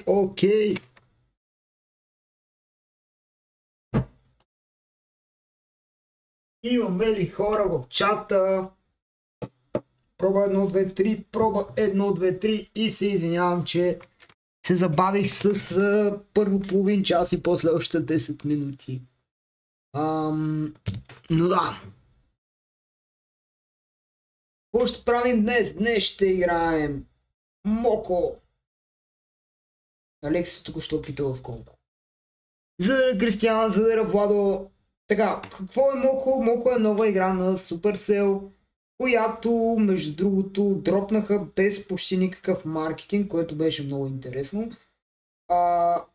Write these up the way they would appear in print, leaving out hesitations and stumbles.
Окей. Имаме ли хора в чата? Проба 1, 2, 3, проба 1, 2, 3 и се извинявам, че се забавих с първо половин час и после още 10 минути. Но да. Какво ще правим днес? Днес ще играем Моко. Алекси току-що питал в колко. За Кристиан, за Владо. Така, какво е Моко? Моко е нова игра на Supercell, която, между другото, дропнаха без почти никакъв маркетинг, което беше много интересно.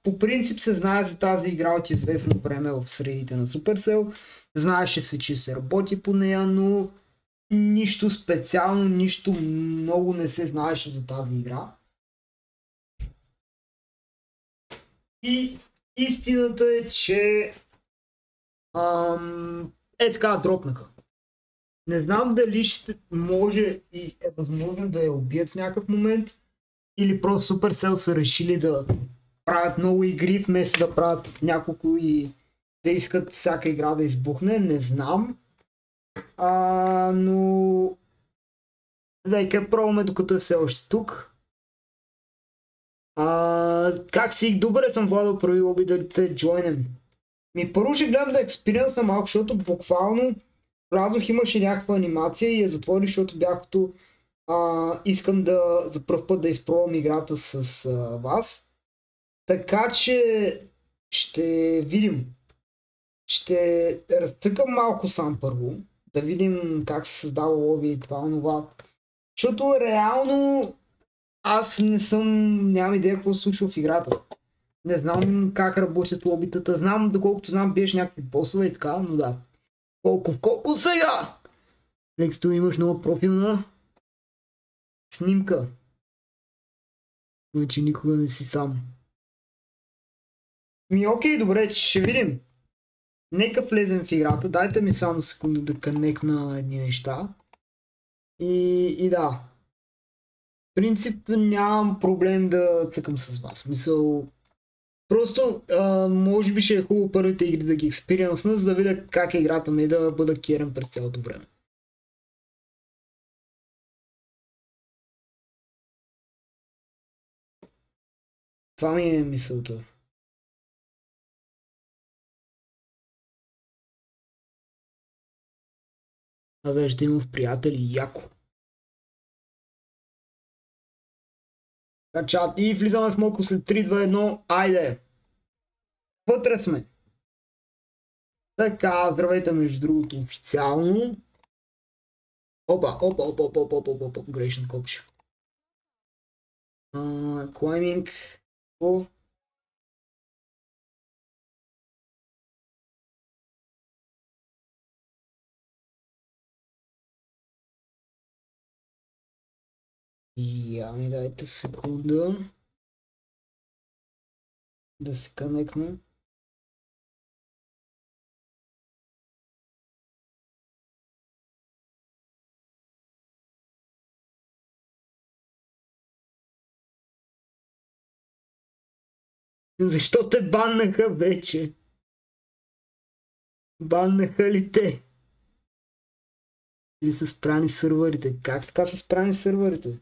По принцип се знае за тази игра от известно време в средите на Supercell. Знаеше се, че се работи по нея, но нищо специално, нищо много не се знаеше за тази игра. И истината е, че така дропнаха. Не знам дали ще може и е възможно да я убият в някакъв момент, или просто Supercell са решили да правят много игри, вместо да правят няколко и да искат всяка игра да избухне, не знам. Но нека пробваме докато е все още тук. Как си? Добре съм, Владо, правило би да те джойнем. Първо ще гледам да експириенс на малко, защото буквално влязох, имаше някаква анимация и я затворих, защото бях като искам да за пръв път да изпробвам играта с вас. Така че ще видим. Ще разцъкам малко сам първо, да видим как се създава лоби и това. Защото реално аз нямам идея какво се случва в играта. Не знам как работят лобитата, знам, доколкото знам, биеш някакви босове и така, но да. Колко сега? Нексто имаш нова профилна снимка. Значи никога не си сам. Окей, добре, ще видим. Нека влезем в играта, дайте ми само секунда да коннектна едни неща. И да. В принцип нямам проблем да цъкам с вас. Мисъл, просто може би ще е хубаво първите игри да ги експириенсна, за да видя как е играта, не да бъда керен през цялото време. Това ми е мисълта. Да ще имам в приятели яко. Чат и влизаме в Моко след 3, 2, 1, айде! Вътре сме! Така, здравейте между другото официално. Опа, грешен копче. Climbing. Ми дайте секунда да се коннектна. Защо те баннаха вече? Баннаха ли те? Или са спрани сървърите? Как така са спрани сървърите?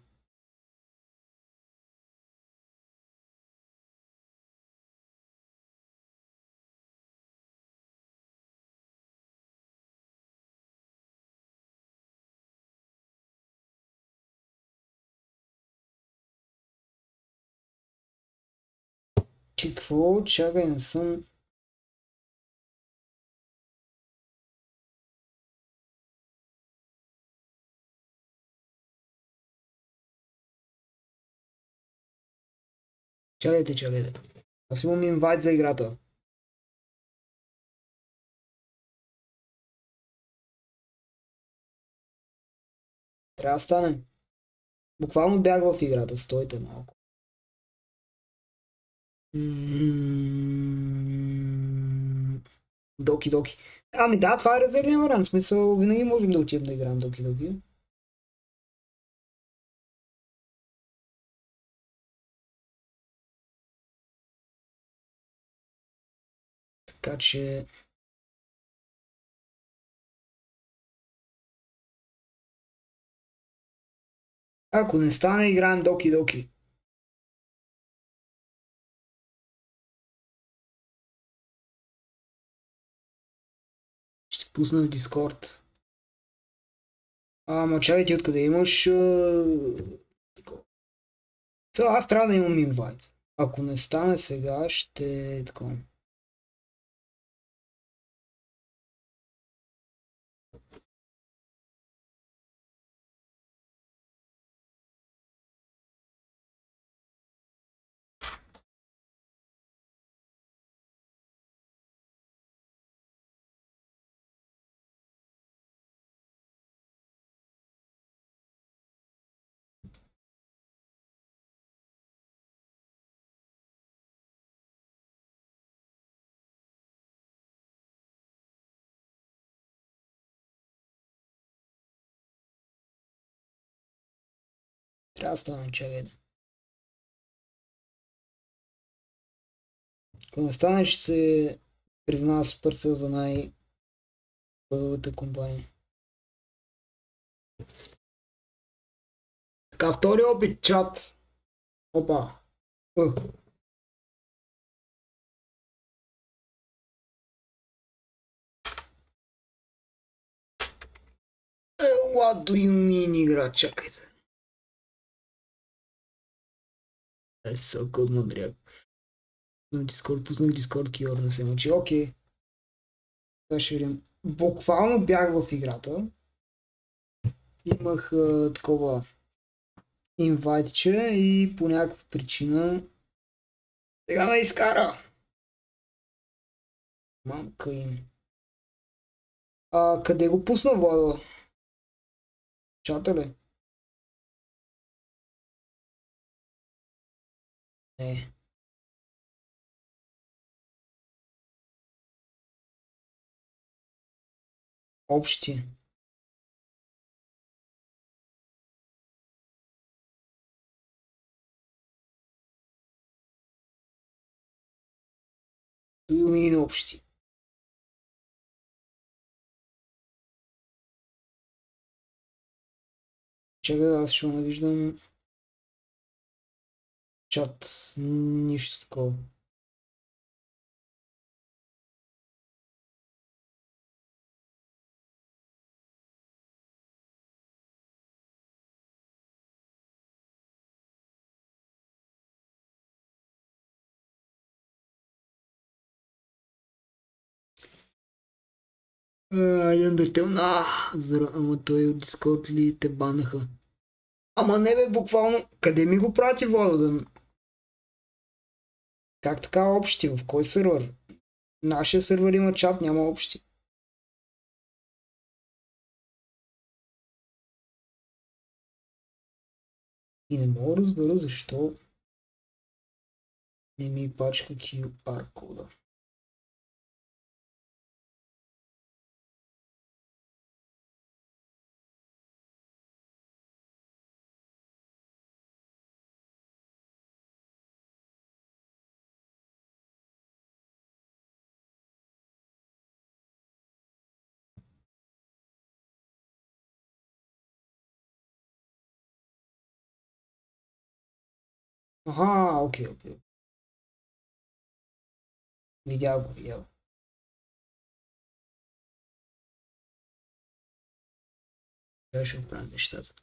Че какво? Чакай, не съм... Чакайте. Аз имам инвайт за играта. Трябва да стане. Буквално бях в играта, стойте малко. Доки. Ами да, това е резервен вариант, в смисъл винаги можем да отидем да играем доки. Така че... Ако не стане, играем доки-доки. Ще пусна в Дискорд. Ама чакай, ти откъде имаш... Аз трябва да имам инвайт. Ако не стане сега, ще... Такова. Трябва да стане, чакайте. Ако не стане, ще се признава Supercell за най-първата компания. Така, втори опит, чат. Опа. What do you mean, игра? Чакайте. Код мъдряк. Пуснах Discord Киор, не се мъчи. Окей. Сега ще видим. Буквално бях в играта. Имах такова инвайтче и по някаква причина сега ме изкара. Мамка им. Къде го пусна, Владо? Чата ли? Не. Общи. Думи на общи. Чакай, аз ще не виждам чат. Нищо такова. Undertale, ама той от Discord ли те банаха? Ама не бе, буквално, къде ми го прати, Владо? Как така общи? В кой сервер? Нашия сервер има чат, няма общи. И не мога да разбера защо не ми пачка QR кода. Аха, окей. Видял го. Сега ще оправим нещата.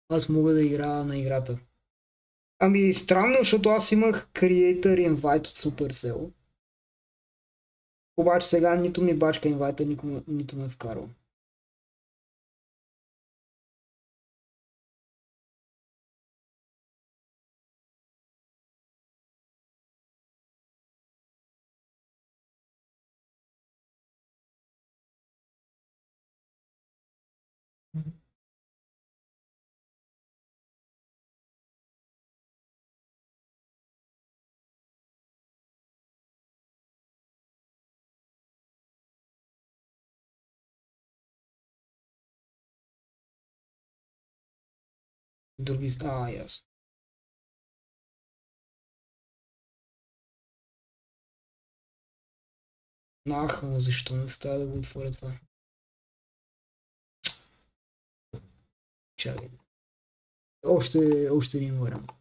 Аз мога да играя на играта. Ами странно, защото аз имах Creator Invite от Supercell. Обаче сега нито ми бачка инвайта, нито ме вкарва. Други... ясно. Аха, защо не става да го отворя това? Чакай. Още един вариант.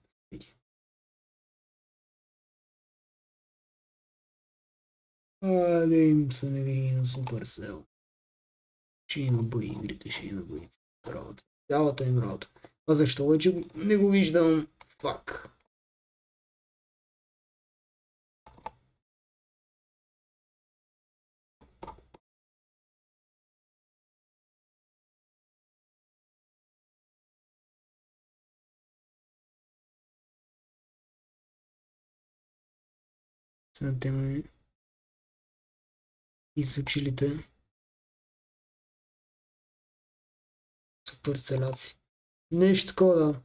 Да им се не види на Supercell. Ще има бъй игрите, ще има бъй работа. Цялата им работа. А защо вече не го виждам? Фак. Сега тема изучилите суперселяци. Нещо такова да.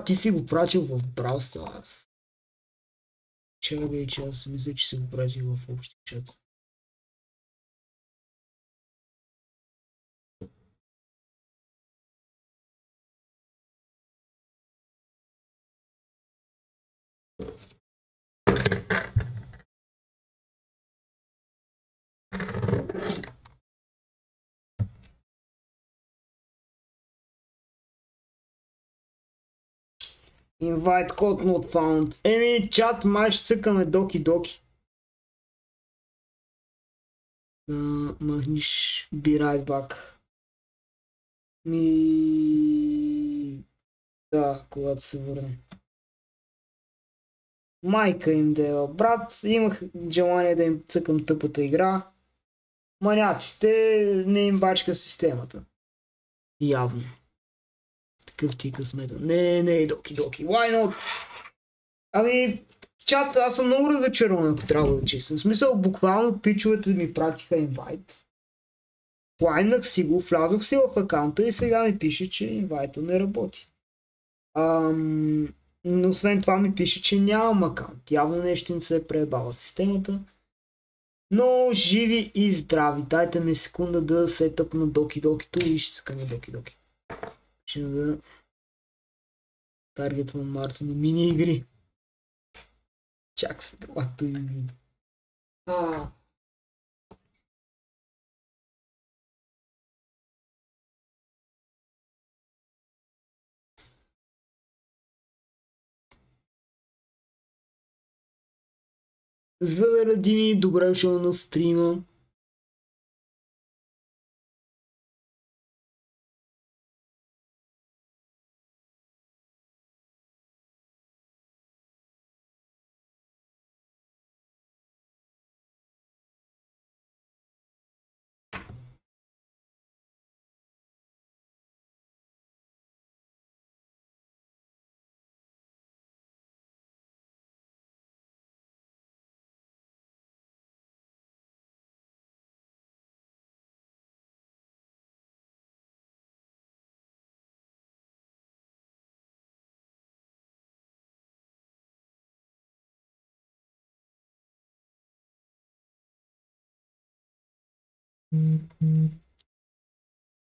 Ти си го пратил в Brawl Stars. Чакай, че аз мисля, че си го пратил в общия чат. Invite code not found. Чат, май ще цъкаме доки. Махниш be right back. Да, когато се върне. Майка им да е, брат, имах желание да им цъкам тъпата игра. Маняците не им бачка системата. Явно. Такъв ти късмета. Не, доки. Why not? Чат, аз съм много разочарован, ако трябва да честен. В смисъл, буквално пичовете ми пратиха инвайт. Лайнах си го, влязох си в акаунта и сега ми пише, че инвайта не работи. Но освен това ми пише, че нямам акаунт. Явно нещо им се е преебала системата. Но живи и здрави. Дайте ми секунда да сетъп на доки-докито и ще се на доки-доки. Ще да таргетвам Марто на мини игри. Чак се, както и ми. Заради ми, добре дошъл на стрима.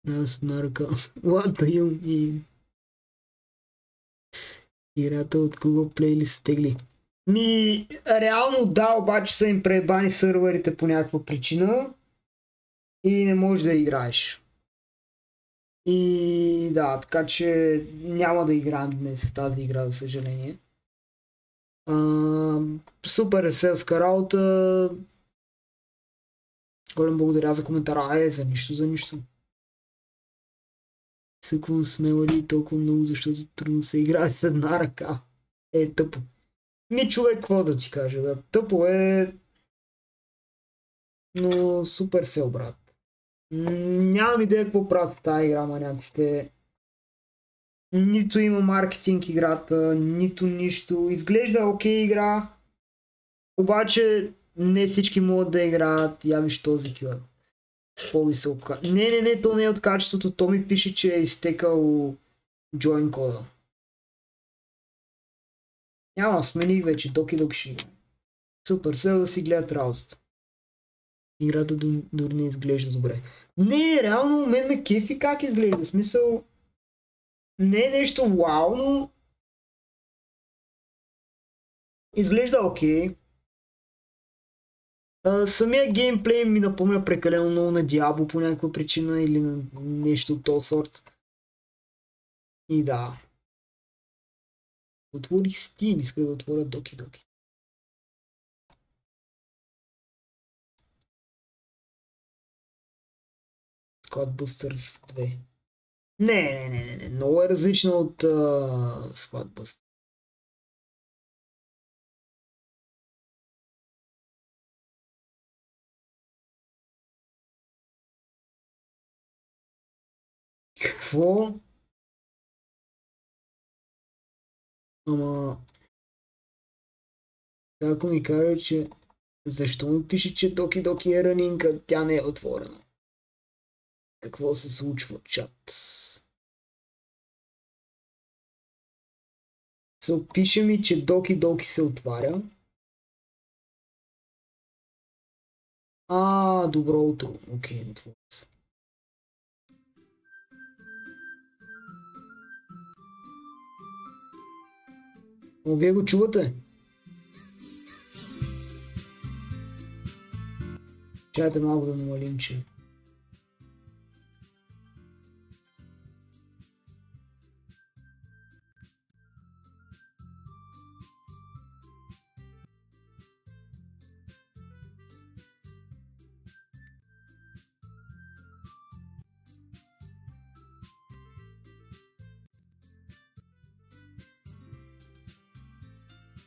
Аз на ръка. What are you mean? Играта от Google Play ли се тегли? Реално да, обаче са им пребани сървърите по някаква причина и не можеш да играеш. И да, така че няма да играем днес тази игра, за съжаление. Супер е селска работа. Голем благодаря за коментара. За нищо. Съквам смелари толкова много, защото трудно се играе с една ръка. Тъпо. Човек, какво да ти кажа, да. Тъпо е... Но супер сел, брат. Нямам идея какво правят в тази игра, маняците. Нито има маркетинг играта, нито нищо. Изглежда окей игра. Обаче не всички могат да играят. Я виж този кюр. С по-висока. Не, то не е от качеството. То ми пише, че е изтекал join кода. Няма, смених вече. Доки ще игра. Супер, сега да си гледат работата. Играта дори не изглежда добре. Не, реално мен ме кефи как изглежда. В смисъл... Не е нещо вау, но изглежда окей. Самия геймплей ми напомня прекалено много на Diablo по някаква причина или на нещо от този сорт. И да. Отворих Steam, иска да отворя Доки Доки. Squadbusters 2. Не. Много е различно от Squadbusters. Какво? Ама... Ако ми кара, че... Защо ми пише, че Доки Доки е ранинг, а тя не е отворена? Какво се случва, чат? Пише ми, че Доки Доки се отваря. Добро утро. Окей, отворя се. О, вие го чувате? Чакайте малко да намалим, че...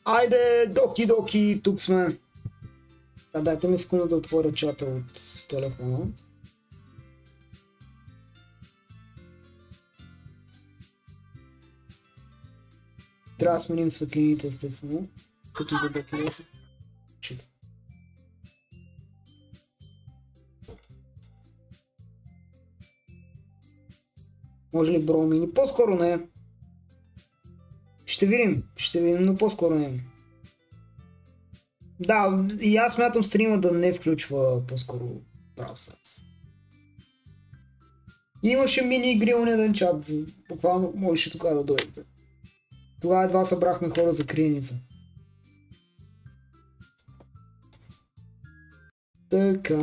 Айде, Доки Доки, тук сме. Дайте ми секунда да отворя чата от телефона. Трябва да сменим светлините, естествено. Като за Доки Доки. Чит. Може ли бро мини? По-скоро не. Ще видим, но по-скоро не. Да, и аз смятам стрима да не включва по-скоро Brawl. Имаше мини игри оня ден чат, буквално можеше тогава да дойдете. Тогава едва събрахме хора за криеница. Така...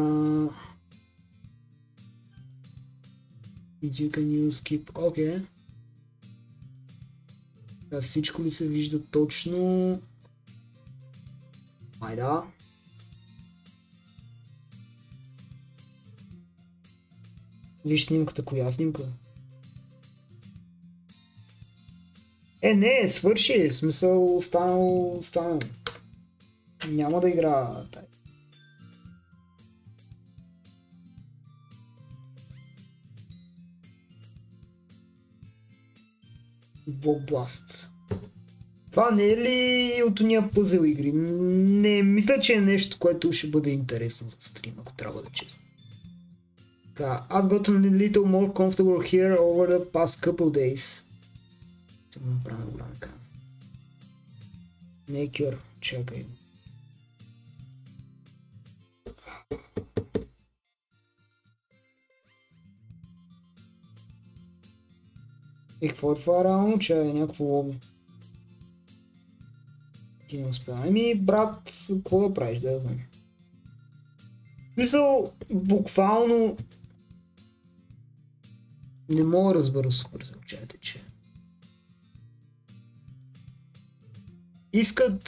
You can use skip, окей. Всичко ли се вижда точно? Да. Виж снимката, коя снимка? Не, свърши, смисъл останал. Няма да игра тай. Блокбласт. Това не е ли от уния пъзел игри? Не, мисля, че е нещо, което ще бъде интересно за стрим, ако трябва да честно. I've gotten a little more comfortable here over the past couple days. Ще му направя на голям екран. Nature, чакай. И какво е това реално, че е някакво лоби? Ти не успя. Брат, какво да правиш, да знам. Мисъл, буквално... Не мога да разбера супер звучайте, че... Искат,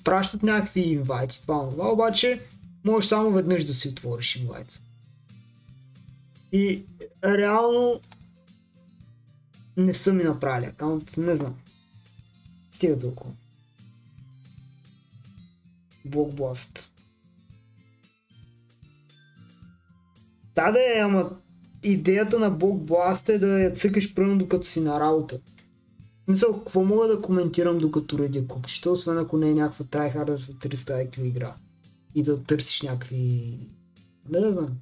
пращат някакви инвайти, това, обаче можеш само веднъж да си отвориш инвайт. И реално не са ми направили акаунт, не знам. Стига толкова. Блокбласт. Ама идеята на Блокбласт е да я цъкаш примерно докато си на работа. Мисъл, какво мога да коментирам докато редя купчета, освен ако не е някаква tryhard за 300 IQ игра и да търсиш някакви... Не да знам.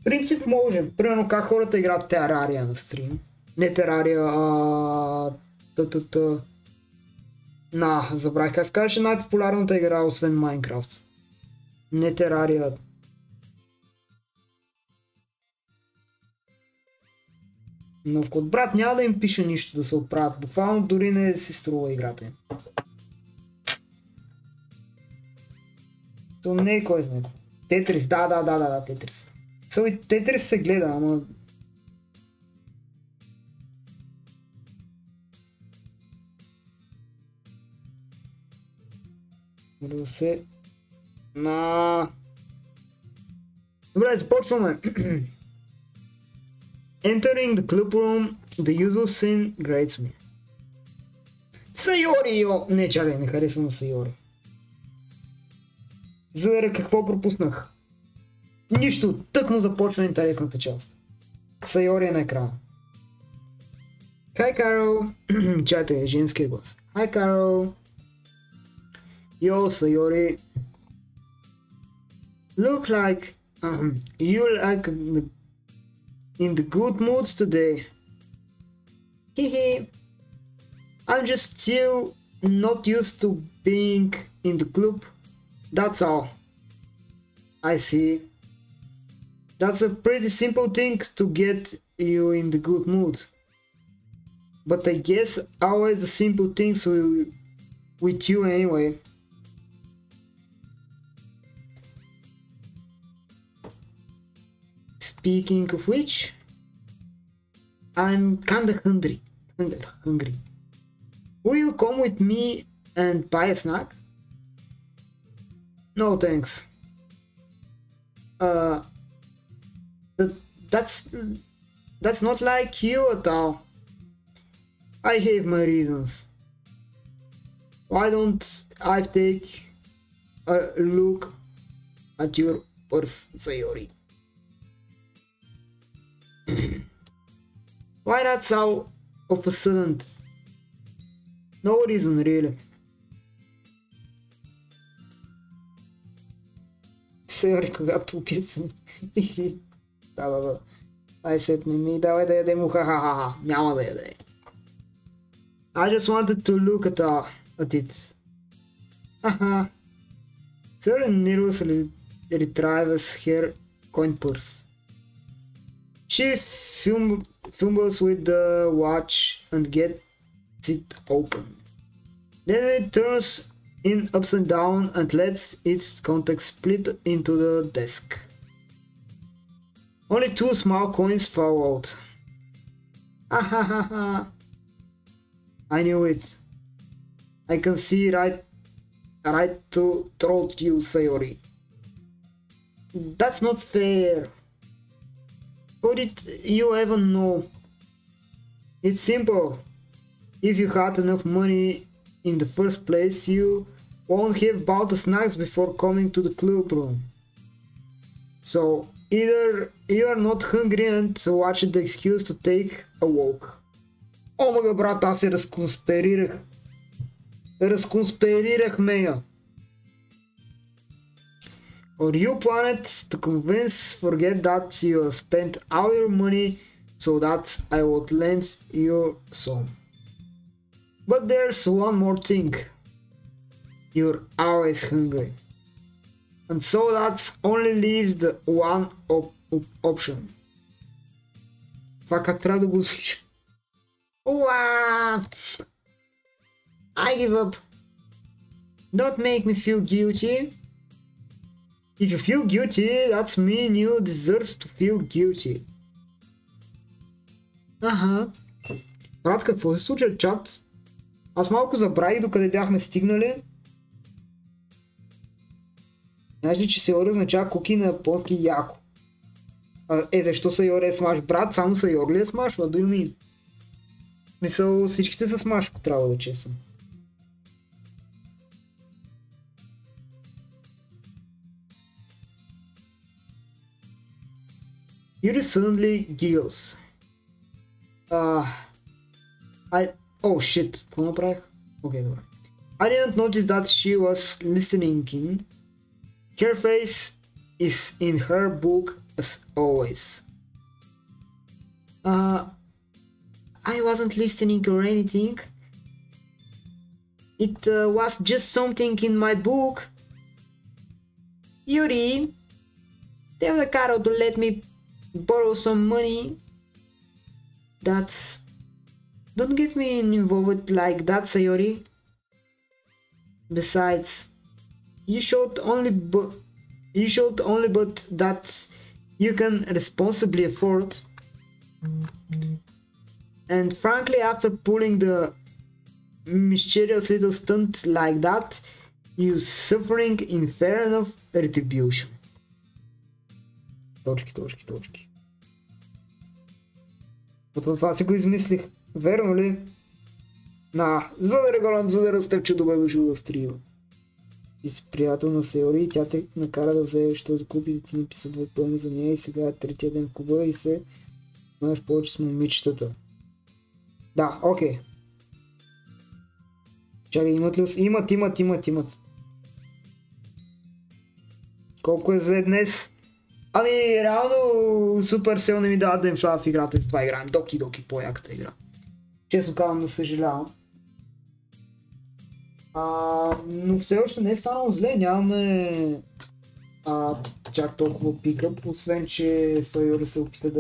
В принцип може. Примерно как хората играят Терария на стрим. Не Терария, забравих как се казваше най-популярната игра, освен Майнкрафт. Не Терария. Нов код. Брат, няма да им пише нищо да се оправят. Буквално дори не си струва играта им. То не е кой знае. Тетрис, да, Тетрис. И Тетрис се гледа, ама... Да се... Добре, започваме. Entering the club room, the usual scene grates me. Сайори, йо! Не, чакай, не харесвам Сайори. Заради какво пропуснах? Нищо, тъкмо започва интересната част. Сайори е на екрана. Hi, Carol! Чакай, женския глас. Hi, Carol! Yo, Sayori. Look like you're like in the good moods today. Hehe. I'm just still not used to being in the club. That's all. I see. That's a pretty simple thing to get you in the good mood. But I guess always the simple things with you anyway. Speaking of which, I'm kinda hungry. Will you come with me and buy a snack? No thanks. That's not like you at all. I have my reasons. Why don't I take a look at your purse, Sayori? Why not so of a sudden? No reason really. Sayori, когато описам. Да. Ай сет, не давай да ядем, ха-ха-ха, няма да яде. I just wanted to look at it. Haha. Sarah nervously retrieves her coin purse. She fumbles with the watch and gets it open. Then it turns in upside down and lets its contacts split into the desk. Only 2 small coins fall out. Ahahaha. I knew it. I can see right to throat you, Sayori. That's not fair. How did you ever know? It's simple. If you had enough money in the first place, you won't have bought the snacks before coming to the club room. So either you are not hungry and watch the excuse to take a walk. О, мага, брат, аз се разконспирирах. Разконспирирах мега. Or you planned to forget that you spent all your money so that I would lend you some. But there's one more thing. You're always hungry. And so that only leaves the one option. Това как трябва да го звучи? I give up. Don't make me feel guilty. If you feel guilty, that's mean you deserve to feel guilty. Аха. Брат, какво се случва, чат? Аз малко забравих докъде бяхме стигнали. Знаеш ли, че Сайори означава куки на японски яко? Защо Сайори е смаш? Брат, само Сайори ли е смаш? What do you mean? Мисъл, всичките са смаш, ако трябва да честам. Yuri suddenly giggles. Oh shit, какво направих? Окей, добре. I didn't notice that she was listening in. Her face is in her book as always. I wasn't listening or anything. It was just something in my book. Yuri, tell the Carol to let me borrow some money. That's... Don't get me involved like that, Sayori. Besides, you showed only but that you can responsibly afford. And frankly, after pulling the mischievous little stunt like that, you suffering in fair enough retribution. Точки. От това си го измислих. Верно ли? За да расте чудо дошъл да стрива. Ти си приятел на Sayori и тя те накара да вземеш този клуб и да ти написа 2 поеми за нея и сега е третия ден в клуба и се знаеш повече с момичетата. Да, окей. Чакай, имат ли? Имат. Колко е за днес? Ами, реално Supercell не ми дават да им слава в играта и с това играем. Доки, по-яката игра. Честно казвам, да съжалявам. Но все още не е станало зле, нямаме чак толкова пикъп, освен че Sayori се опита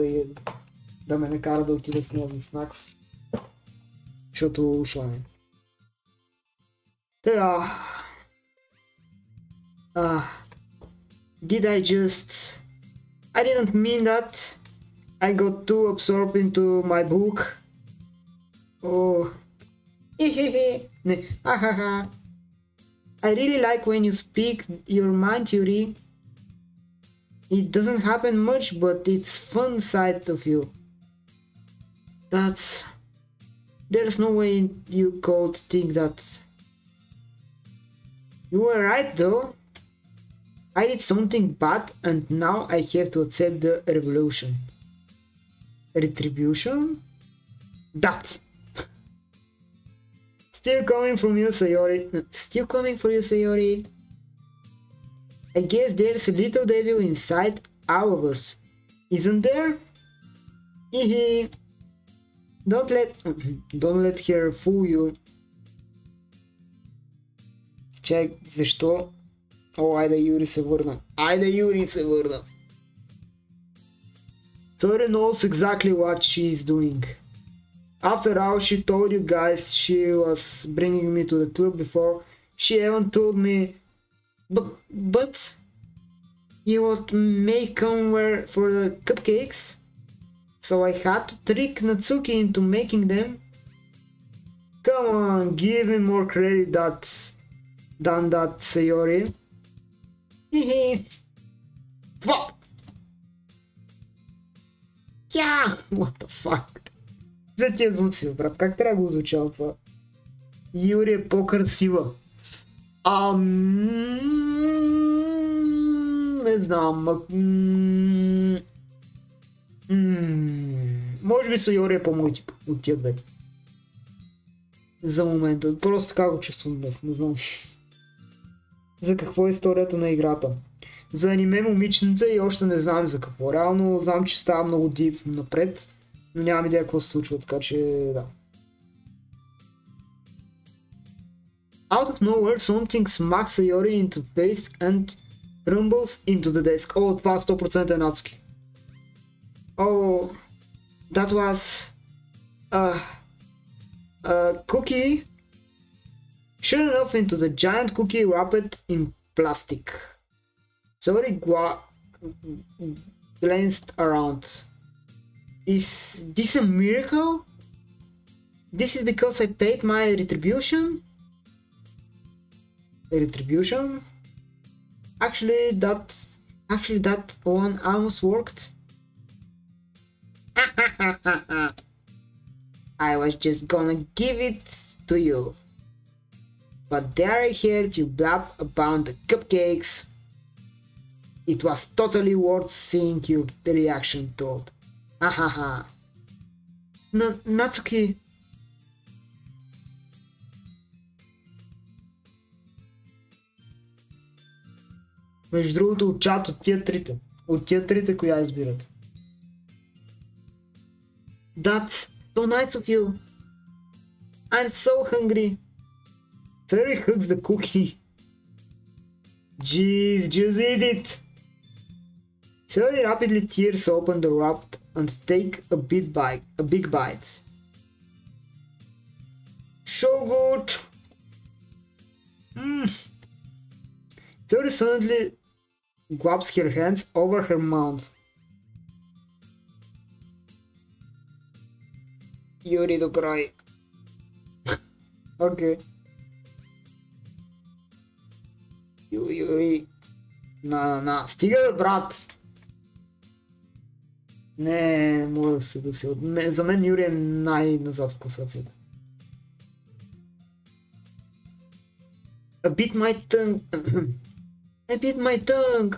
да ме накара да отида с нея за снакс. Защото шо Така. Did I didn't mean that. I got too absorbed into my book. Oh. I really like when you speak your mind, Yuri. It doesn't happen much, but it's fun side of you. There's no way you could think that. You were right though. I did something bad and now I have to accept the retribution? That. Still coming for you, Sayori. I guess there's a little devil inside all of us, isn't there? Hehe. Don't let her fool you. Чак, защо? Айде Юри се върна. Tori knows exactly what she is doing. After all, she told you guys she was bringing me to the club before. She even told me, but you would make come for the cupcakes? So I had to trick Natsuki into making them? Come on, give me more credit than that, Sayori. Hehe. Fuck! Yeah! What the fuck? За тия звуци, брат. Как трябва да го звучало това? Юри е по-красива. Не знам. Може би Sayori е по-мултип от тия двете. За момента. Просто така го чувствам днес. Не знам. За какво е историята на играта. За аниме момиченца и още не знам за какво. Реално знам, че става много дип напред, но нямам идея какво се случва, така че да. Out of nowhere, something smacks Sayori into face and rumbles into the desk. О, това 100% е Natsuki. Oh, that was cookie. Sure enough, into the giant cookie wrapped in plastic. Sayori glanced around. Is this a miracle? This is because I paid my retribution? Retribution? Actually, that one almost worked. I was just gonna give it to you. But there I heard you blab about the cupcakes. It was totally worth seeing your reaction to it. Ahaha. Natsuki. Между другото, от чат от тия трите, коя избират? That's so nice of you. I'm so hungry. Sayori hugs the cookie. Jeez, just eat it. Suddenly rapidly tears open the wrap and take a big bite. So good! Tori suddenly grabs her hands over her mouth. Yuri to cry. Okay. Yuri. На, стига, брат! Не мога да се съглася. За мен Юри е най-назад в класацията. I bit my tongue. I bit my tongue.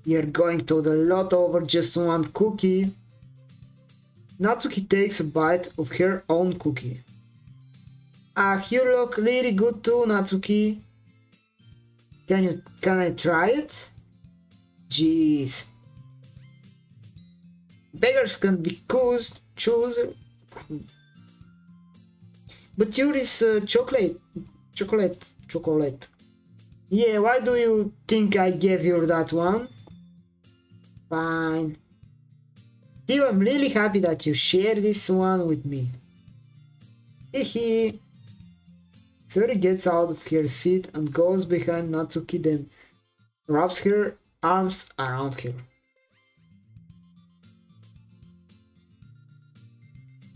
You're going to the lot over just one cookie. Natsuki takes a bite of her own cookie. Ah, you look really good too, Natsuki. Can I try it? Jeez. Beggars can be choose. But Yuri's chocolate. Yeah, why do you think I gave you that one? Fine. Steve, I'm really happy that you share this one with me. Hehe. Suri gets out of her seat and goes behind Natsuki, then wraps her arms around her.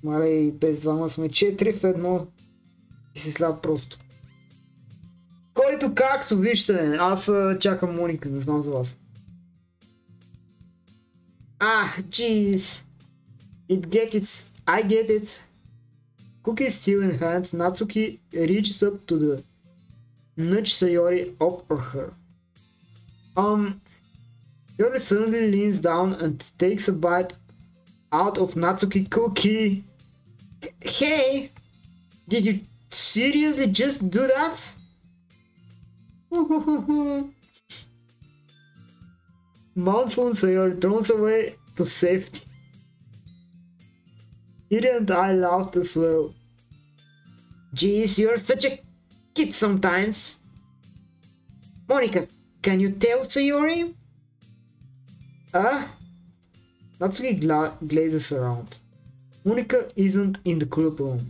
Мале, без двама сме 4 в 1. И си слаб просто. Който както, вижте, аз чакам Моника, не знам за вас. Jeez. I get it. Cookie still in hands, Natsuki reaches up to the nudge Sayori up for her. Sayori suddenly leans down and takes a bite out of Natsuki cookie. Hey! Did you seriously just do that? Mouthful Sayori turns away to safety. Yuri and I laughed as well. Jeez, you're such a kid sometimes. Monica, can you tell Sayori? Natsuki glazes around. Monica isn't in the group room.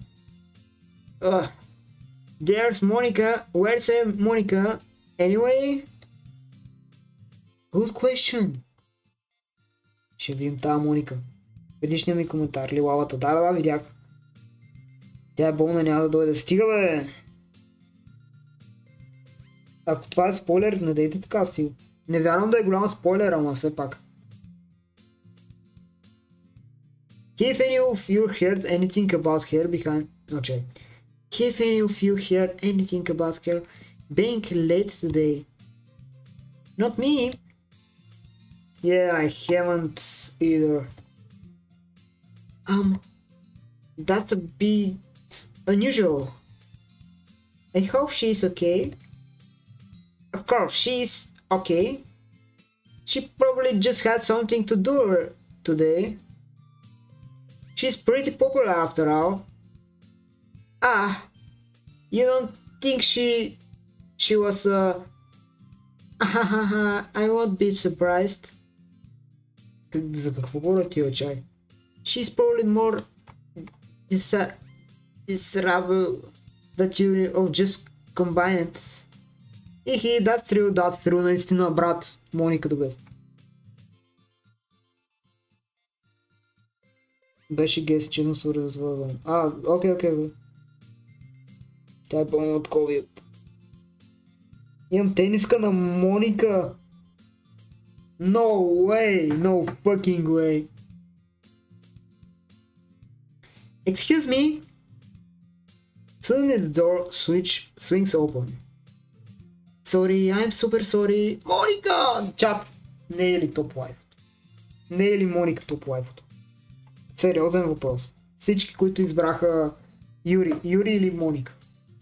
There's Monica. Where's Monica? Anyway? Good question. Ще видим тази Моника. Предишния ми коментар, лилавата. Да, видях. Тя е болна, няма да дойде. Стига, бе! Ако това е спойлер, не дейте така си. Не вярвам да е голям спойлер, ама все пак. If any of you heard anything about her being late today? Not me. Yeah, I haven't either. That's a bit unusual. I hope she's okay. Of course, she's okay. She probably just had something to do today. She's pretty popular after all. You don't think she was I won't be surprised. За какво говоря ти, чай? She's probably more desirable that you just combine it. That's true, наистина, брат. Моника добре. Беше гест, че се развървам. Окей. Тя е пълна от COVID. Имам тениска на Моника. No way, no fucking way. Excuse me? Suddenly the door swings open. Sorry, I'm super sorry. Моника! Чат! Не е ли топ лайфото? Не е ли Моника топ лайфото? Сериозен въпрос. Всички, които избраха Юри или Моника?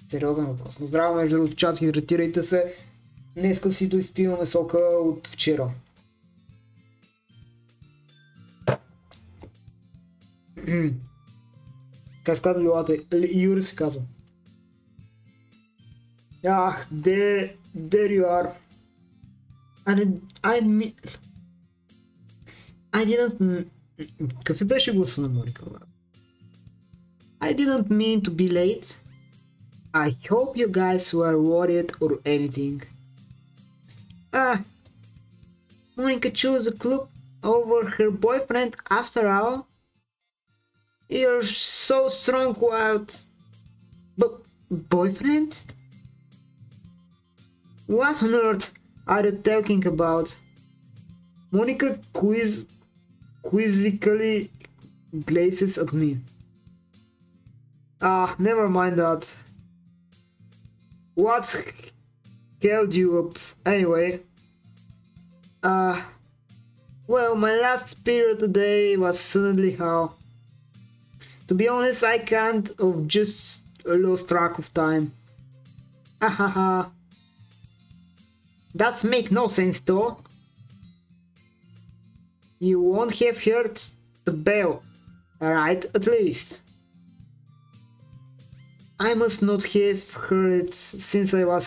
Сериозен въпрос. На здраве, между другото, чат, хидратирайте се. Днеска си доизпиваме сока от вчера. Как се казва лилата? Юри се казва. There you are. I didn't... Какви беше гласа на Моника, брат? I didn't mean to be late. I hope you guys were worried or anything. Monica chose the club over her boyfriend after all. You're so strong-willed. But boyfriend? What on earth are you talking about? Monica quizzically glances at me. Never mind that. What held you up anyway? Well, my last period today was suddenly hell. To be honest, I kind of just lost track of time. Hahaha. That makes no sense though. You won't have heard the bell, right? At least. I must not have heard it since I was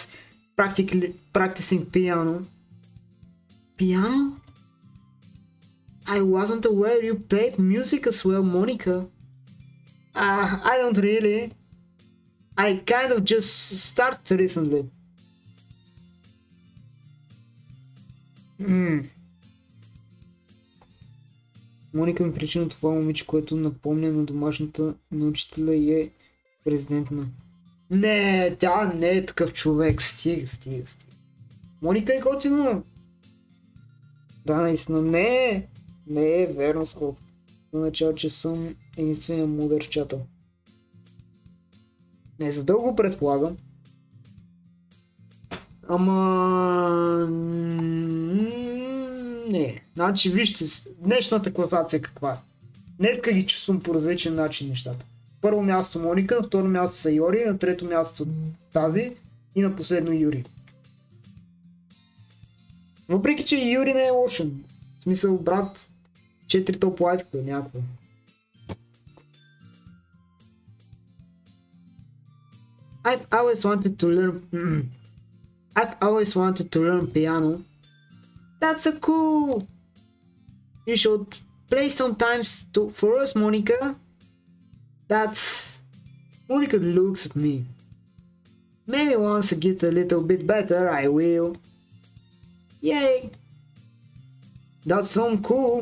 practically practicing piano. Piano? I wasn't aware you played music as well, Monica. I don't really. I kind of just started recently. Моника ми причина това момиче, което напомня на домашната на учителя и е президентна. Не, тя не е такъв човек. Стига. Моника е готина. Да, наистина. Не е верно, скоро. Означава, че съм единствения мудър в чата. Не, за дълго предполагам. Ама... Не. Значи, вижте, днешната класация каква е. Днеска ги чувствам по различен начин нещата. Първо място Моника, на второ място са Йори, на трето място тази и на последно Юри. Въпреки, че Юри не е лошен. В смисъл, брат, 4 топ лайфка някакво. I've always wanted to learn piano. That's so cool. You should play sometimes for us, Monica. Monica looks at me. Maybe once I get a little bit better, I will. Yay! That sounds cool.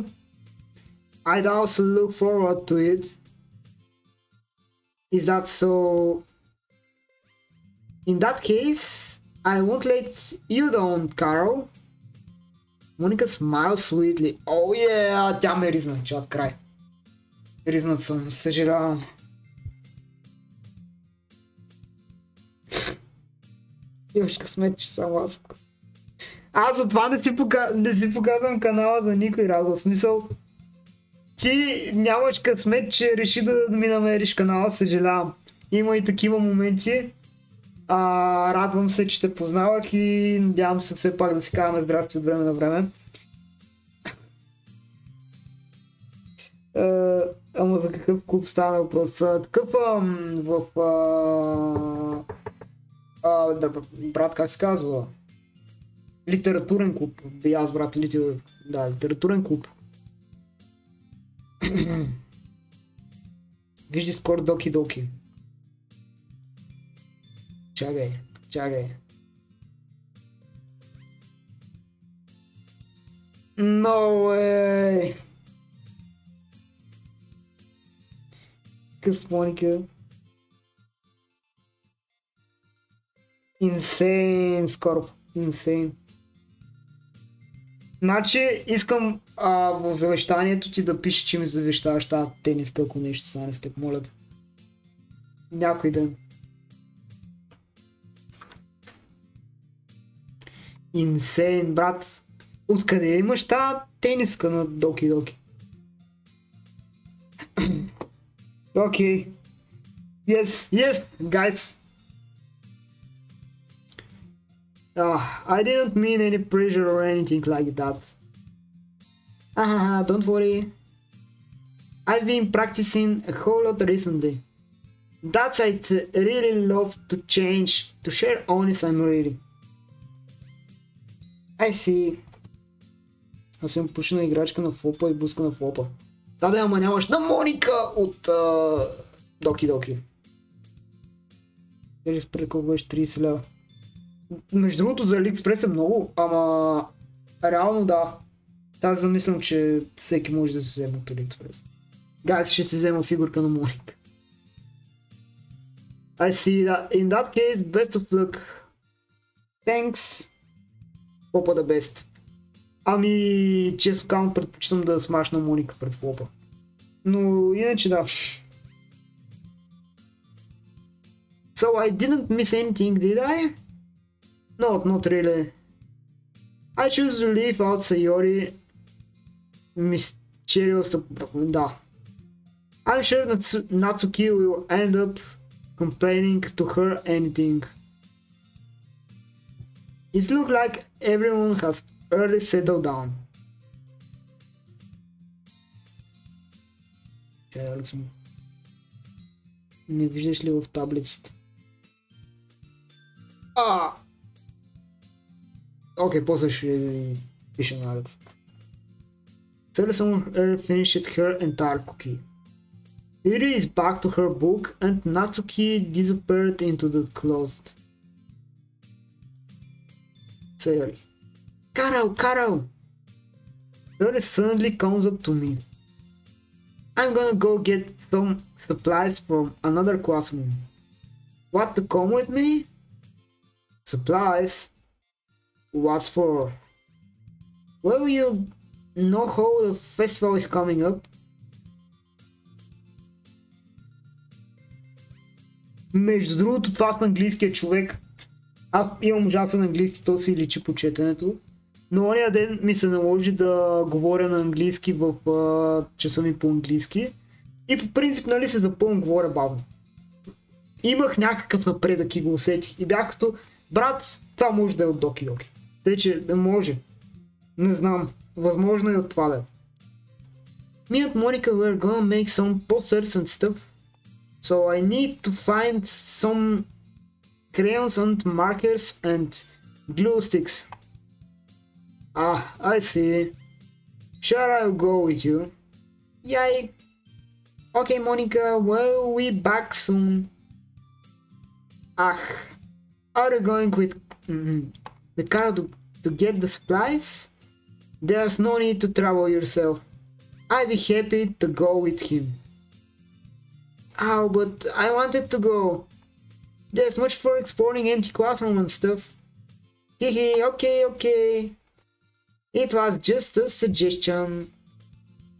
I'd also look forward to it. Is that so? In that case, I won't let you down, Carol. Monica smiles sweetly. Oh yeah! Тя ме ризна, чат край. Ризнат съм, съжалявам. Имаш късмет, че съм аз. Аз от това не си показвам канала за никой разъл. В смисъл, ти нямаш късмет, че реши да ми намериш канала, съжалявам. Има и такива моменти. Радвам се, че те познавах и надявам се все пак да си казваме здрасти от време на време. Ама за какъв клуб стана въпрос? Такъв брат, как се казва? Литературен клуб. Аз брат, литературен клуб. Вижди скоро доки. Чакай. No way! Къс, Моника. Insane, скоро. Insane. Значи, искам в завещанието ти да пише, че ми завещаваш тази тениска, ако нещо стане с теб, моля те. Някой ден. Insane, брат. Откъде имаш тази тениска на Доки? Okay. Yes, guys. I didn't mean any pressure or anything like that. Don't worry. I've been practicing a whole lot recently. That's I'd really love to change. To share honest, I'm ready. I see. Аз съм пушена играчка на флопа и буска на флопа. Да, ама нямаш на Моника от Доки Доки. Или спред колко беше 30 лева. Между другото за AliExpress е много, ама реално да. Аз замислям, че всеки може да се вземе от AliExpress. Гайс, ще се взема фигурка на Моника. I see that. In that case, best of luck. Thanks. Флопа да best. Ами, често казвам, предпочитам да смашна Моника пред флопа. Но иначе да. So I didn't miss anything, did I? No, not really. I choose to leave out Sayori. Mysterious. Da. I'm sure Natsuki will end up complaining to her anything. It looks like everyone has early settled down. Не виждаш ли в таблицата? Окей, после ще пиша на Алекс. Someone finished her entire cookie. Yuri is back to her book and Natsuki disappeared into the closet. Sayori. Carol! Sayori suddenly comes up to me. I'm gonna go get some supplies from another classroom. What to come with me? Supplies? What for? Well, you know how the festival is coming up? Между другото, това с английския човек. Аз имам ужасен английски, то си личи по четенето. Но ония ден ми се наложи да говоря на английски в часа ми по английски. И по принцип, нали, се запълно говоря бавно. Имах някакъв напредък и го усетих. И бях като, брат, това може да е от Доки Доки. Тъй, че да може. Не знам. Възможно е от това да е. Me and Monica were gonna make some posters and stuff. So I need to find some crayons and markers and glue sticks. I see. Sure, I'll go with you. Yay. Okay, Monica, well, we back soon. Are you going with Carl to get the supplies? There's no need to trouble yourself. I'd be happy to go with him. Oh, but I wanted to go. There's much for exploring empty classroom and stuff. Hehe, okay. It was just a suggestion.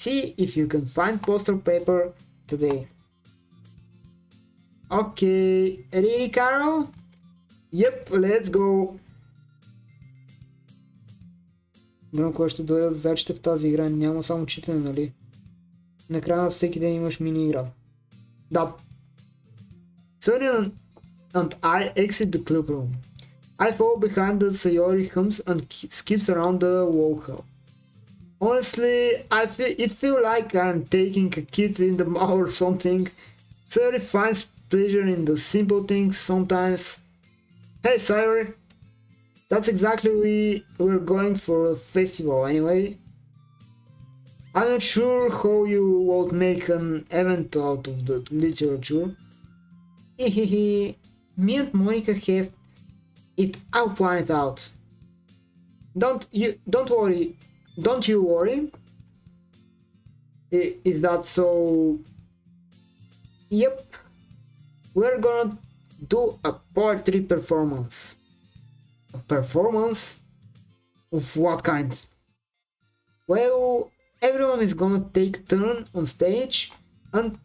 See if you can find poster paper today. Okay, ready, Carol? Yep, let's go. Гледам кой ще дойдат задачите в тази игра. Няма само четене, нали? Накрая на всеки ден имаш мини игра. Да. Sonia and I exit the club room. I fall behind the Sayori hums and skips around the wall. Honestly, it feels like I'm taking a kid in the mouth or something. Sayori finds pleasure in the simple things sometimes. Hey Sayori, that's exactly we're going for a festival anyway. I'm not sure how you would make an event out of the literature. Hehehe, me and Monica have it. I'll plan it out. Don't you worry. Is that so? Yep. We're gonna do a part 3 performance. A performance? Of what kind? Well, everyone is gonna take turn on stage and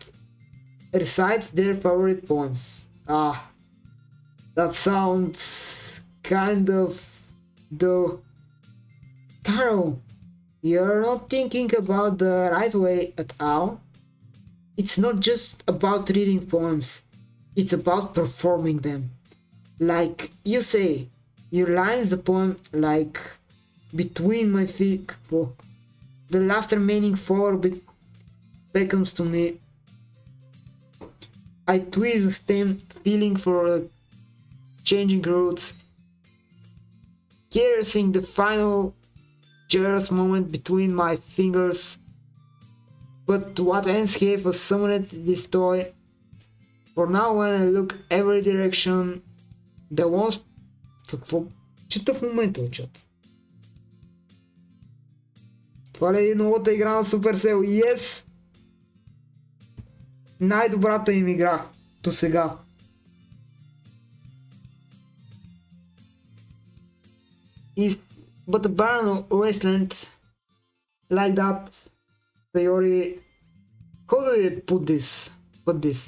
recite their favorite poems. That sounds kind of dull. Carol, you're not thinking about the right way at all. It's not just about reading poems. It's about performing them. Like you say, you lines the poem like between my feet. The last remaining 4 beckons to me. I twist the stem, feeling for changing routes. Here's the final jealous moment between my fingers. But what ends have was summoned this toy. For now when I look every direction, the ones... Какво чета в момента, чат? Това ли е новата игра на Supercell? Yes! Най-добрата им игра до сега. But the Baron Wasteland like that theory. How do you put this?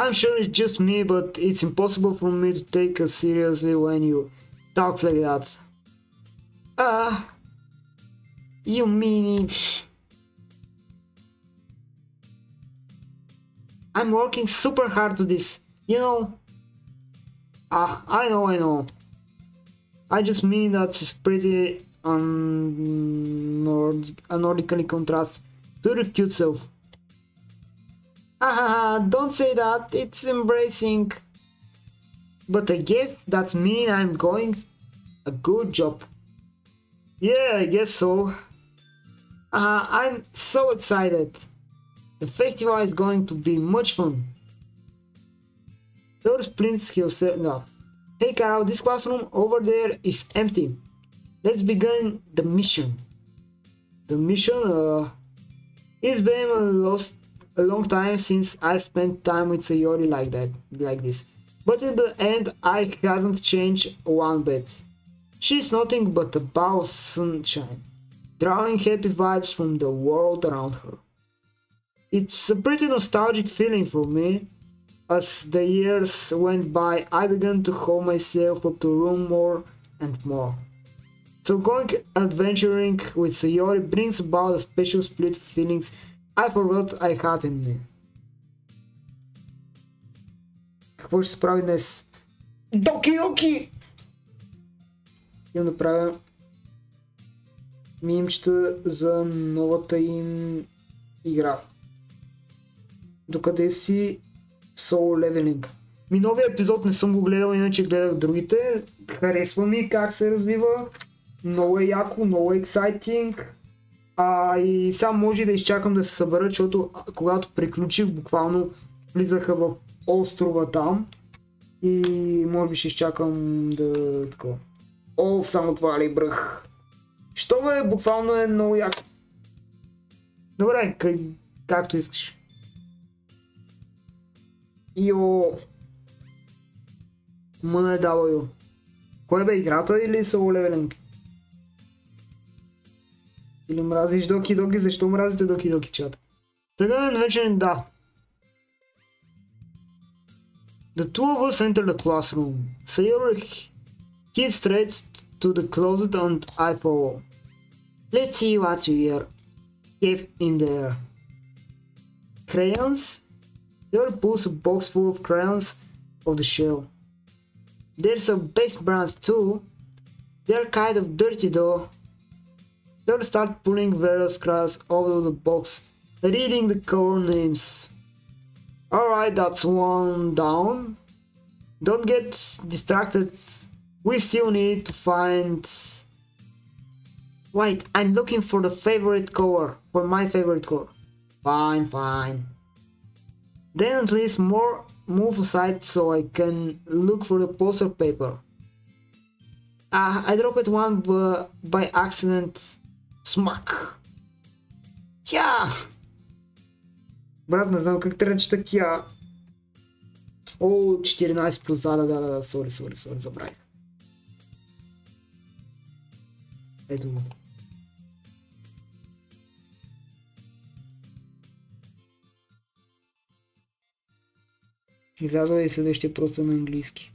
I'm sure it's just me, but it's impossible for me to take us seriously when you talk like that. You mean I'm working super hard to this, you know? I know. I just mean that it's pretty unordically contrast to your cute self. Don't say that, it's embracing. But I guess that means I'm going a good job. Yeah, I guess so. I'm so excited. The festival is going to be much fun. Those splints he'll say no. Hey Carol, this classroom over there is empty. Let's begin the mission. The mission? It's been a long time since I've spent time with Sayori like this. But in the end, I haven't changed one bit. She's nothing but a ball of sunshine, drawing happy vibes from the world around her. It's a pretty nostalgic feeling for me. As the years went by, I began to hold myself up to room more and more. So going adventuring with Sayori brings about a special split of feelings I forgot I had in me. Какво ще се прави днес? Доки! Имам да правя мимчета за новата им игра. Докъде си Soul Leveling. Новия епизод не съм го гледал, иначе гледах другите. Харесва ми как се развива. Много е яко, много е ексайтинг. И сега може да изчакам да се събера, защото когато приключих, буквално влизаха в острова там. И може би ще изчакам да такова. Само това ли бръх. Що бе, буквално е много яко. Добре, както искаш. Йо! Мъна е дало йо. Кой бе, играта или Soul Leveling? Или мразиш Доки? Защо мразите Доки, чата? Сега вече да. The two of us enter the classroom. Sayori heads straight to the closet and I follow. Let's see what you have in there. Crayons? Sayori pulls a box full of crayons off the shelf. There's a base brands too. They're kind of dirty though. Sayori starts pulling various crayons out of the box, reading the color names. Alright, that's one down. Don't get distracted. We still need to find... Wait, I'm looking for the favorite color. For my favorite color. Fine. Then at least move aside so I can look for the poster paper. I dropped one by accident. Smack. Yeah! Брат, не знам как трябва да чета кия. 14 плюс, да, sorry, забравих. Ето го. Излязва и следващия просто на английски.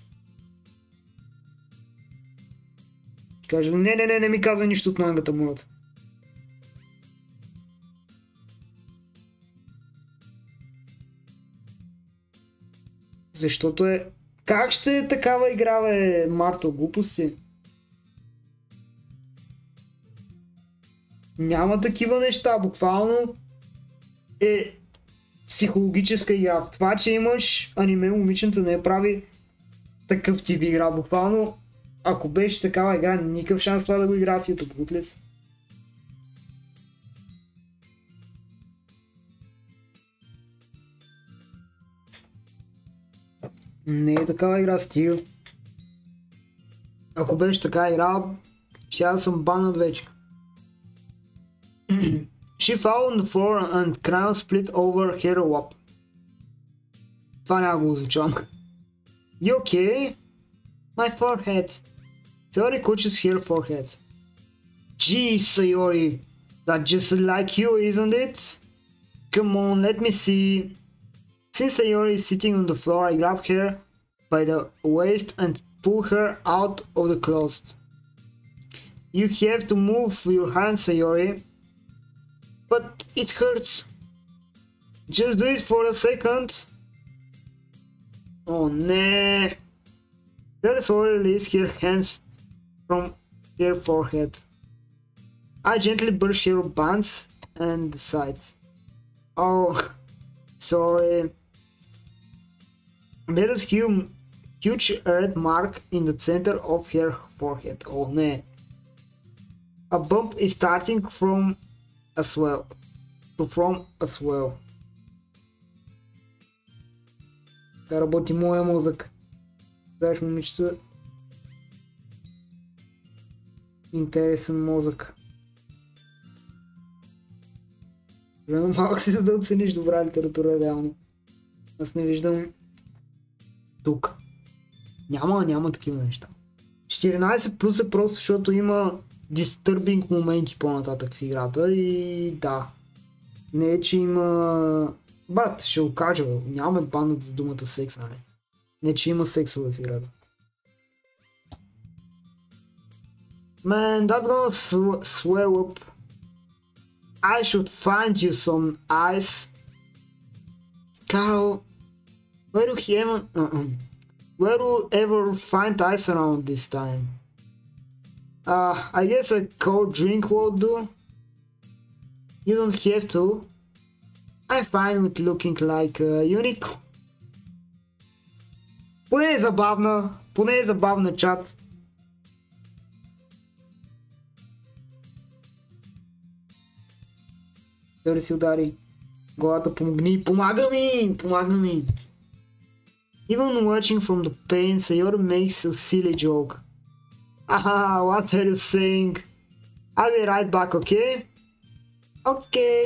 Кажа, не ми казва нищо от мангата, молата. Защото е... Как ще е такава игра, бе, Марто? Глупости. Няма такива неща, буквално е психологическа игра. Това, че имаш аниме момиченца, не прави такъв тип игра. Буквално, ако беше такава игра, никакъв шанс това да го игра в YouTube. Не е такава игра стил. Ако беше така игра, ще да съм банът вече. She fell on the floor and crown split over her lap. Това няма го озвучавам. You okay? My forehead. Sayori coaches her forehead. Geez, Sayori. That's just like you, isn't it? Come on, let me see. Since Sayori is sitting on the floor, I grab her by the waist and pull her out of the closet. You have to move your hands, Sayori. But it hurts. Just do it for a second. Oh no. Then Sayori releases her hands from her forehead. I gently brush her bands and the sides. Oh, sorry. There is huge red mark in the center of her forehead. Oh no. A bump is starting from as well. Така работи моя мозък. Знаеш, момичета. Интересен мозък. Рано малък си, за да оцениш добра литература, реално. Аз не виждам тук. Няма такива неща. 14 плюс е просто, защото има disturbing моменти по-нататък в играта и да. Не е, че има... Брат, ще го кажа, нямаме банът за думата секс, нали? Не, че има сексове в играта. Man, that's gonna swell up. I should find you some ice. Carol, where do you ever find ice around this time? I guess a cold drink will do. You don't have to. I'm fine with looking like a unicorn. Поне е забавна чат. Дори си удари главата, помага ми. Even watching from the pain, Sayori makes a silly joke. Haha, what are you saying? I'll be right back, okay? Okay.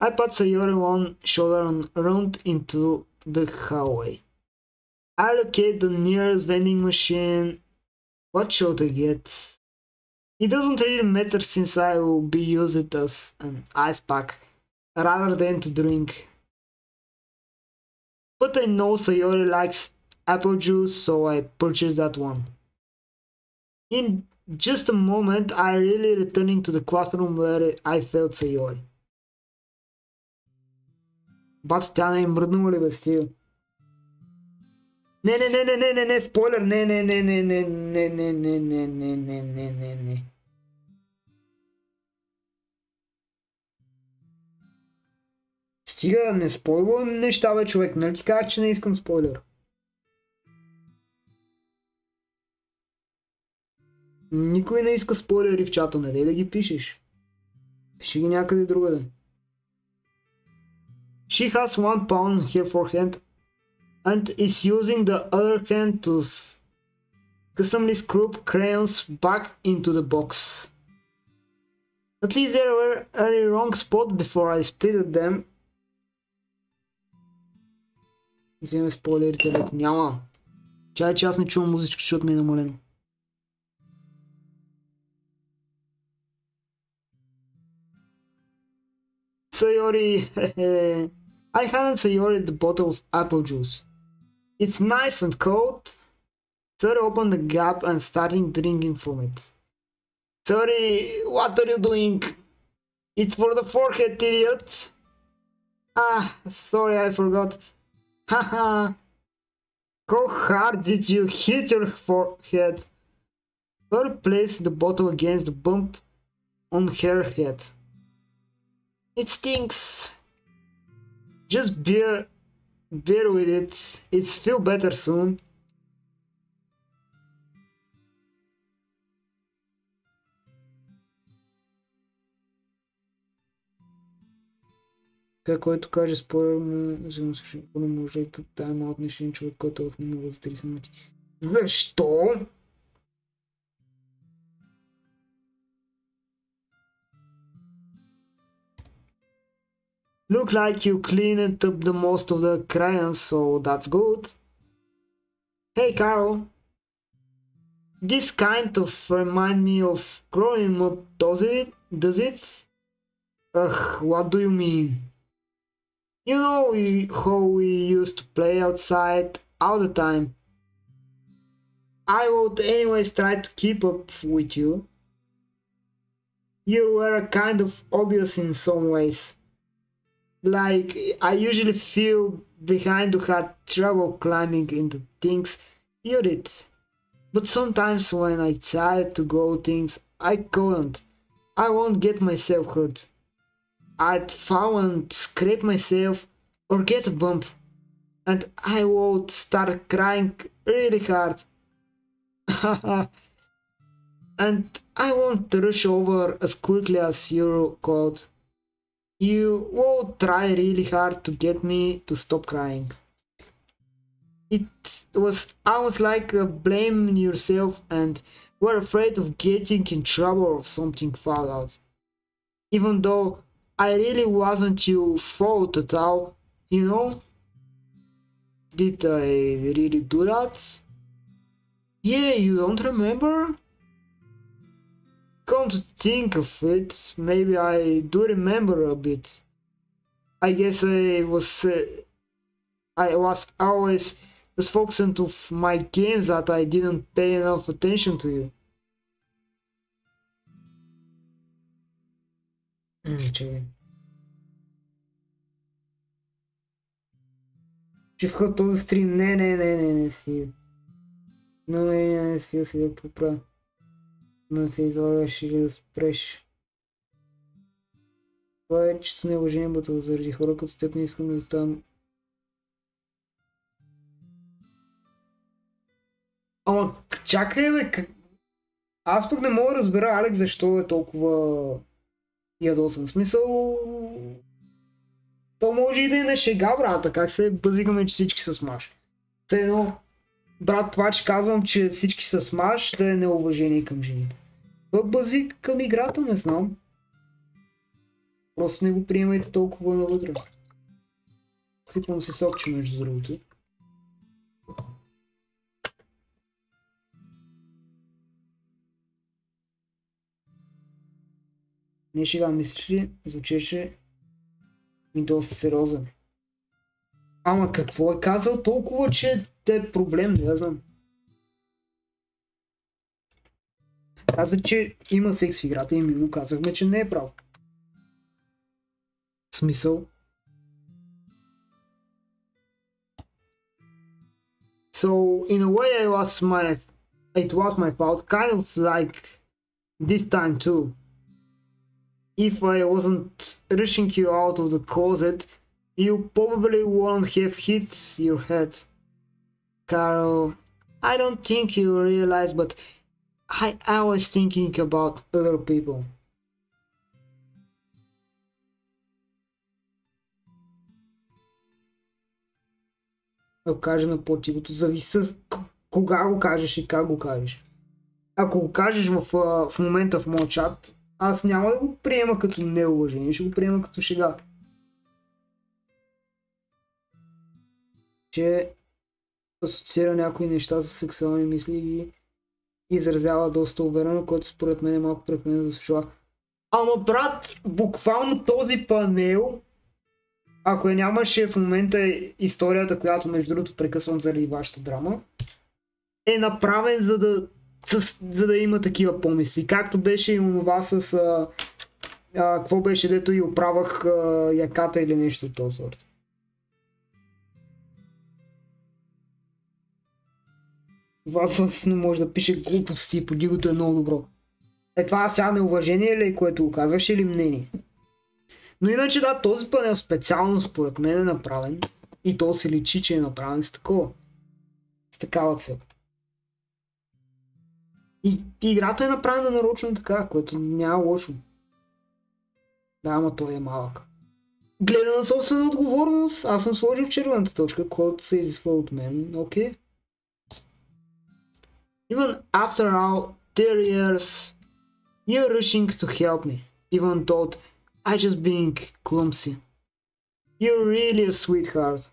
I pat Sayori one shoulder and run into the hallway. I locate the nearest vending machine. What should I get? It doesn't really matter since I will be using it as an ice pack rather than to drink. But I know Sayori likes apple juice, so I purchased that one. In just a moment, I really returning to the classroom where I felt Sayori. Бато, тя не е мръднала ли бе стил? Не, спойлер, не. Стига, не спойлвам неща, бе, човек, нали ти казах, че не искам спойлер? Никой не иска спойлери в чата, не дей да ги пишеш. Пиши ги някъде другаде. She has one palm on her forehead and is using the other hand to customly screw crayons back into the box. At least there were a wrong spot before I splitted them. Вземем спойлерите леко. Няма. Чай, че аз не чувам музичка, защото ми е намалено. Sayori, I hadn't Sayori the bottle of apple juice. It's nice and cold. Sayori opened the gap and started drinking from it. Sayori, what are you doing? It's for the forehead, idiot. Ah, sorry, I forgot. Haha. How hard did you hit your forehead? Sayori placed the bottle against the bump on her head. It stinks. Just bear with it. It's feel better soon. Така, който каже спойлер му, взема се не може и тая малък днешен човек, който аз не мога за 30 минути. Защо? Look like you cleaned up the most of the crayons, so that's good. Hey Carol. This kind of remind me of growing up, does it? Ugh, what do you mean? You know how we used to play outside all the time. I would anyways try to keep up with you. You were kind of obvious in some ways. Like, I usually feel behind who had trouble climbing into things you did. But sometimes when I tried to go things I couldn't, I won't get myself hurt. I'd fall and scrape myself or get a bump, and I would start crying really hard. And I won't rush over as quickly as you could. You would try really hard to get me to stop crying. It was almost like blaming yourself and were afraid of getting in trouble or something foul out. Even though I really wasn't your fault at all, you know? Did I really do that? Yeah, you don't remember? Come to think of it, maybe I do remember a bit. I guess I was always as focused on my games that I didn't pay enough attention to you. Чакай. Ще вход този стрим. Не си. Не си да се поправя. Да се излагаш или да спреш. Това е чисто неуважение, бъдато заради хора като теб не искам да оставам. Ама чакай бе, аз пък не мога да разбера Алекс защо е толкова ядосан. Смисъл... То може и да е на шега, брата, как се бъзикаме, че всички са смаш. Те едно, брат, това, че казвам, че всички са смаш, да е неуважение към жените. Това бъзик към играта, не знам. Просто не го приемайте толкова навътре. Сипвам се сокче, между другото. Не шега, мислиш ли? Звучеше и доста сериозен. Ама какво е казал толкова, че те е проблем, не знам. Каза, че има секс в играта и ми го казахме, че не е прав. Смисъл. So, in a way it was my fault, kind of like this time too. If I wasn't rushing you out of the closet, you probably wouldn't have hit your head. Carol, I don't think you realize, but I was thinking about other people. Ако кажа на по-тихото, зависи кога го кажеш и как го кажеш. Ако го кажеш в момента в моят чат, аз няма да го приема като неуважение, ще го приема като шега. Че асоциира някои неща с сексуални мисли и ги изразява доста уверено, което според мен е малко прекалено да слуша. Ама брат, буквално този панел, ако я нямаше в момента историята, която между другото прекъсвам заради вашата драма, е направен за да има такива помисли. Както беше и онова с... какво беше, дето и оправах яката или нещо от този сорт. Вас не може да пише глупости, подигото е много добро. Е това сега неуважение ли, което го казваш, или мнение? Но иначе да, този панел специално според мен е направен и то се личи, че е направен с такова. С такава цел. И играта е направена нарочно така, което няма лошо. Да, ама той е малък. Гледа на собствена отговорност. Аз съм сложил червената точка, която се изисква от мен. Окей. Even after all 30 years, you're rushing to help me. Even though I just being clumsy. You're really a sweetheart.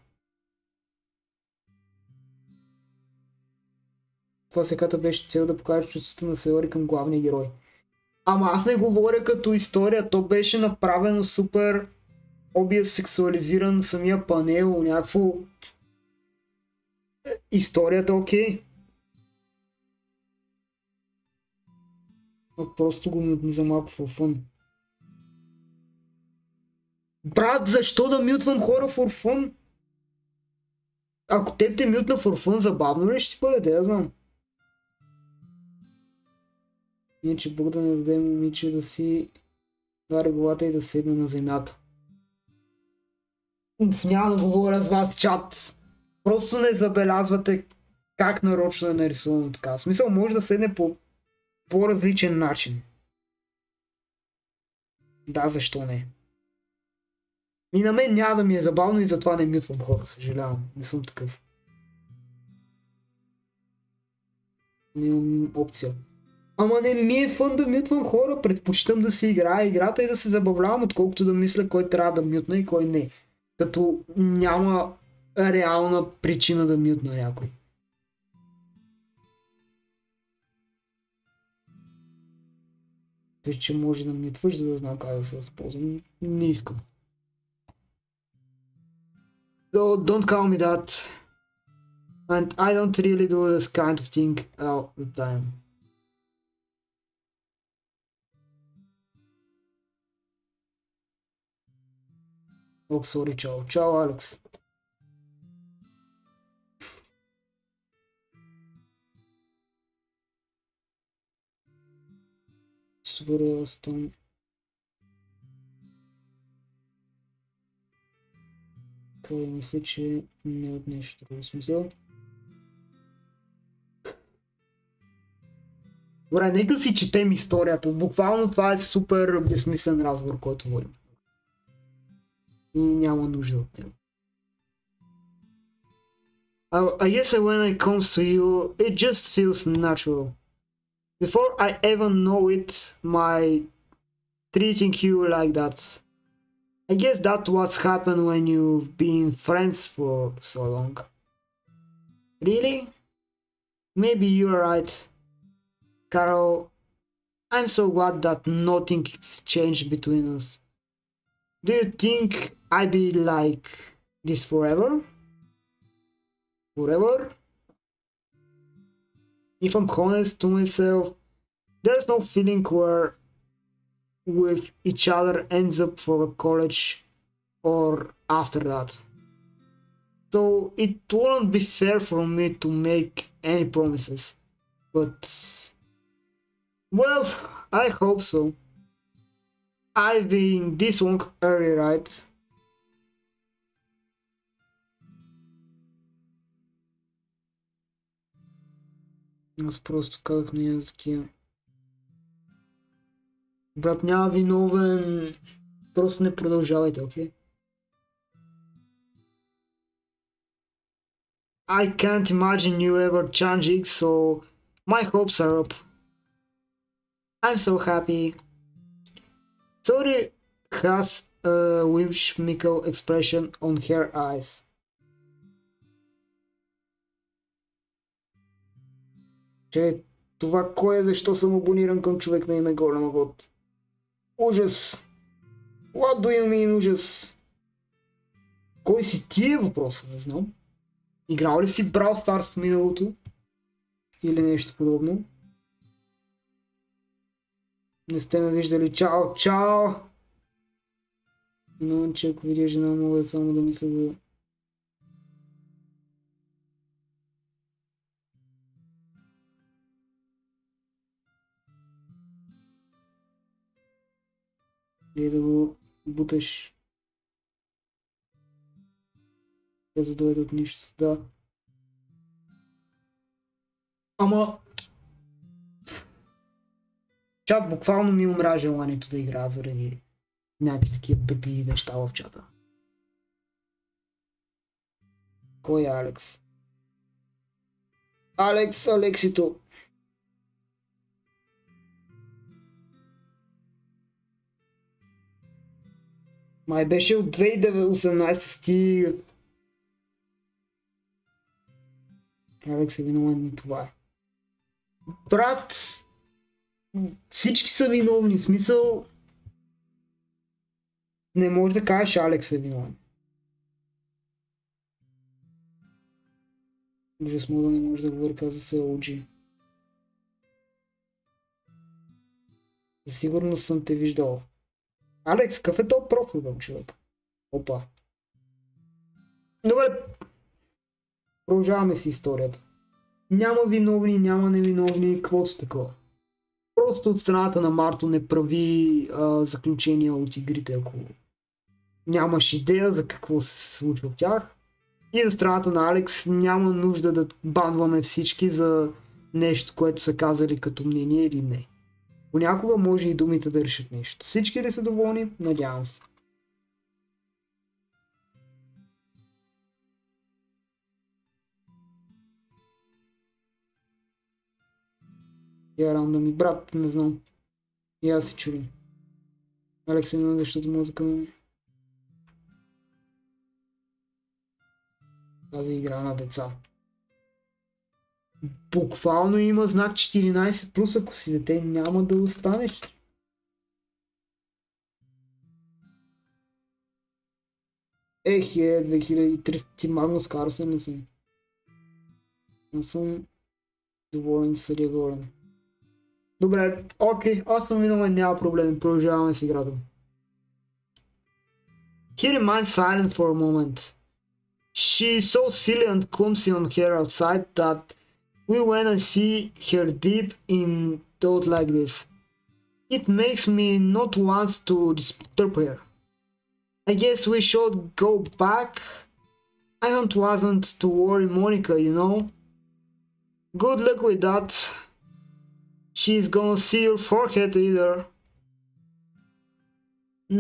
Това секата беше цел да покаже чувството на Сеори към главния герой. Ама аз не говоря като история, то беше направено супер сексуализиран самия панел, някакво... Историята окей. Но просто го мютни за малко for fun. Брат, защо да мютвам хора for fun? Ако теб те мютна for fun, забавно ли ще ти бъде, да знам. Иначе Бог да не даде момиче да си дари главата и да седне на земята. Няма да говоря с вас, чат. Просто не забелязвате как нарочно е нарисувано така. В смисъл може да седне по по-различен начин. Да, защо не? И на мен няма да ми е забавно и затова не мютвам хора, съжалявам. Не съм такъв. Не имам опция. Ама не ми е фън да мютвам хора, предпочитам да си играя играта и да се забавлявам, отколкото да мисля кой трябва да мютна и кой не. Като няма реална причина да мютна някой. Виж, че може да мютваш, за да знам как да се възползвам. Не искам. So, don't call me that. And I don't really do this kind of thing all the time. Oh, sorry, чао. Чао, Алекс. Супер, аз там... Къде мисля, че не от нещо друго смисъл. Добре, нека си четем историята. Буквално това е супер безсмислен разговор, който говорим. И няма нужда от него. I guess when it comes to you, it just feels natural. Before I even know it, my treating you like that. I guess that's what's happened when you've been friends for so long. Really? Maybe you're right. Carol, I'm so glad that nothing's changed between us. Do you think I'd be like this forever? Forever? If I'm honest to myself, there's no feeling where with each other ends up for college or after that. So it wouldn't be fair for me to make any promises. But well, I hope so. I've been this long early, right? Аз просто казах на такива. Брат, няма виновен. Просто не продължавайте, окей? I can't imagine you ever changing, so my hopes are up. I'm so happy. Tori has a whimsical expression on her eyes. Че това кой е, защо съм абониран към човек на име Голема Год? Ужас! What do you mean ужас? Кой си ти е въпросът, не знам. Играл ли си Brawl Stars в миналото? Или нещо подобно? Не сте ме виждали. Чао, чао! Но че ако видя жена, мога само да мисля да... И да го буташ. Ето дойде от нищо, да. Ама... Чат буквално ми умря желанието да игра заради някакви такива тъпи неща в чата. Кой е Алекс? Алексито. Май беше от 2018 стига. Алекс е виновен и това е. Брат, всички са виновни, в смисъл не може да кажеш Алекс е виновен. Ужас му да не може да говори, каза се OG. За сигурност съм те виждал. Алекс, какъв е този профил, бе, човек? Опа. Добре. Продължаваме си историята. Няма виновни, няма невиновни, каквото такова. Просто от страната на Марто не прави заключения от игрите, ако нямаш идея за какво се случва в тях. И за страната на Алекс няма нужда да банваме всички за нещо, което са казали като мнение или не. Понякога може и думите да решат нещо. Всички ли са доволни? Надявам се. Я рандъм ми брат, не знам. И аз се чули. Алекс е много, защото музика ми... Тази игра на деца. Буквално има знак 14+, ако си дете няма да останеш. Ех е, 2300 Магнус Карлсен не съм. Не съм доволен с Сърия Голем. Добре, окей, аз съм виновен, няма проблеми, продължаваме с играта. He remained silent for a moment. She's so silly and clumsy on her outside that we wanna see her deep in thought like this. It makes me not want to disturb her. I guess we should go back. I don't want to worry Monica, you know. Good luck with that. She's gonna see your forehead either.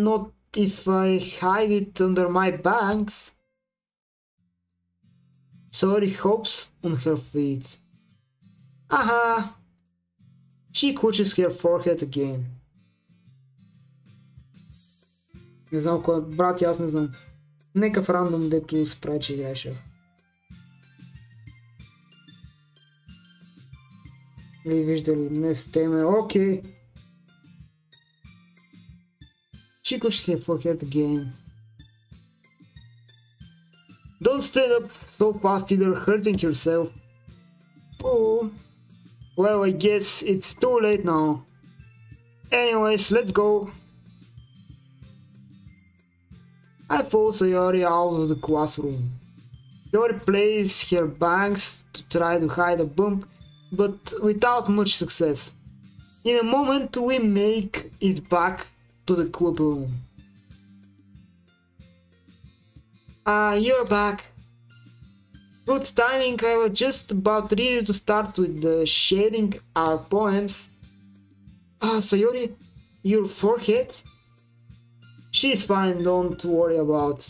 Not if I hide it under my bangs. Sorry hops on her feet. Aha! She clutches her forehead again. Не знам кой е, брат, аз не знам. Нека в рандом, дето се прави, че играеше. Ли виждали, не сте ме, окей. She clutches her forehead again. Don't stand up so fast either, hurting yourself. Oh, well, I guess it's too late now. Anyways, let's go. I follow Sayori out of the classroom. Sayori plays her bangs to try to hide a bump, but without much success. In a moment, we make it back to the club room. You're back. Good timing, I was just about ready to start with the sharing our poems. Sayori, your forehead? She's fine, don't worry about.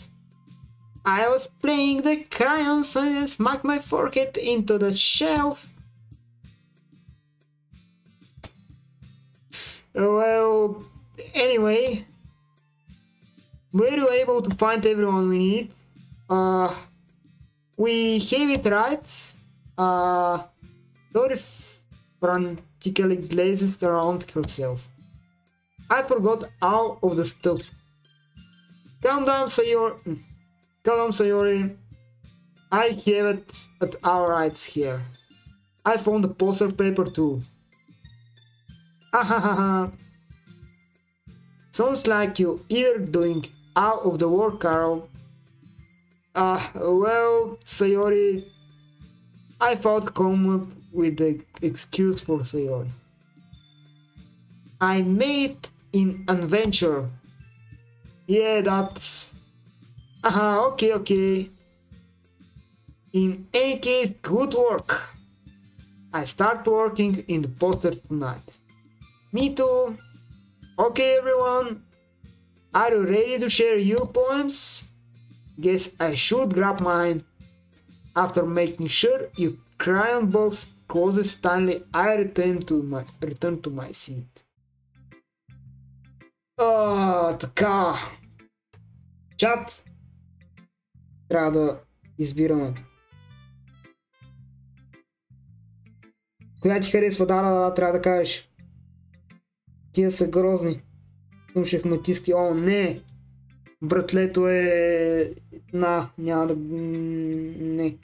I was playing the crayons and I smacked my forehead into the shelf. Well, anyway, were you able to find everyone we need? We have it right. Dori frantically glazes around herself. I forgot all of the stuff. Calm down, Sayori. I have it at our rights here. I found the poster paper too. Ahahaha. Sounds like you either doing all of the work, Carol. Well, Sayori, I thought come up with the excuse for Sayori. I made an adventure. Yeah, that's... okay. In any case, good work. I start working in the poster tonight. Me too. Okay, everyone. Are you ready to share your poems? Guess I should grab mine. After making sure your crayon box closes tightly, I return to my seat. Така. Чат. Трябва да избираме. Коя ти харесва? Да, трябва да кажеш. Тия са грозни. Към шахматистки. О, не! Братлето е... няма да... Не.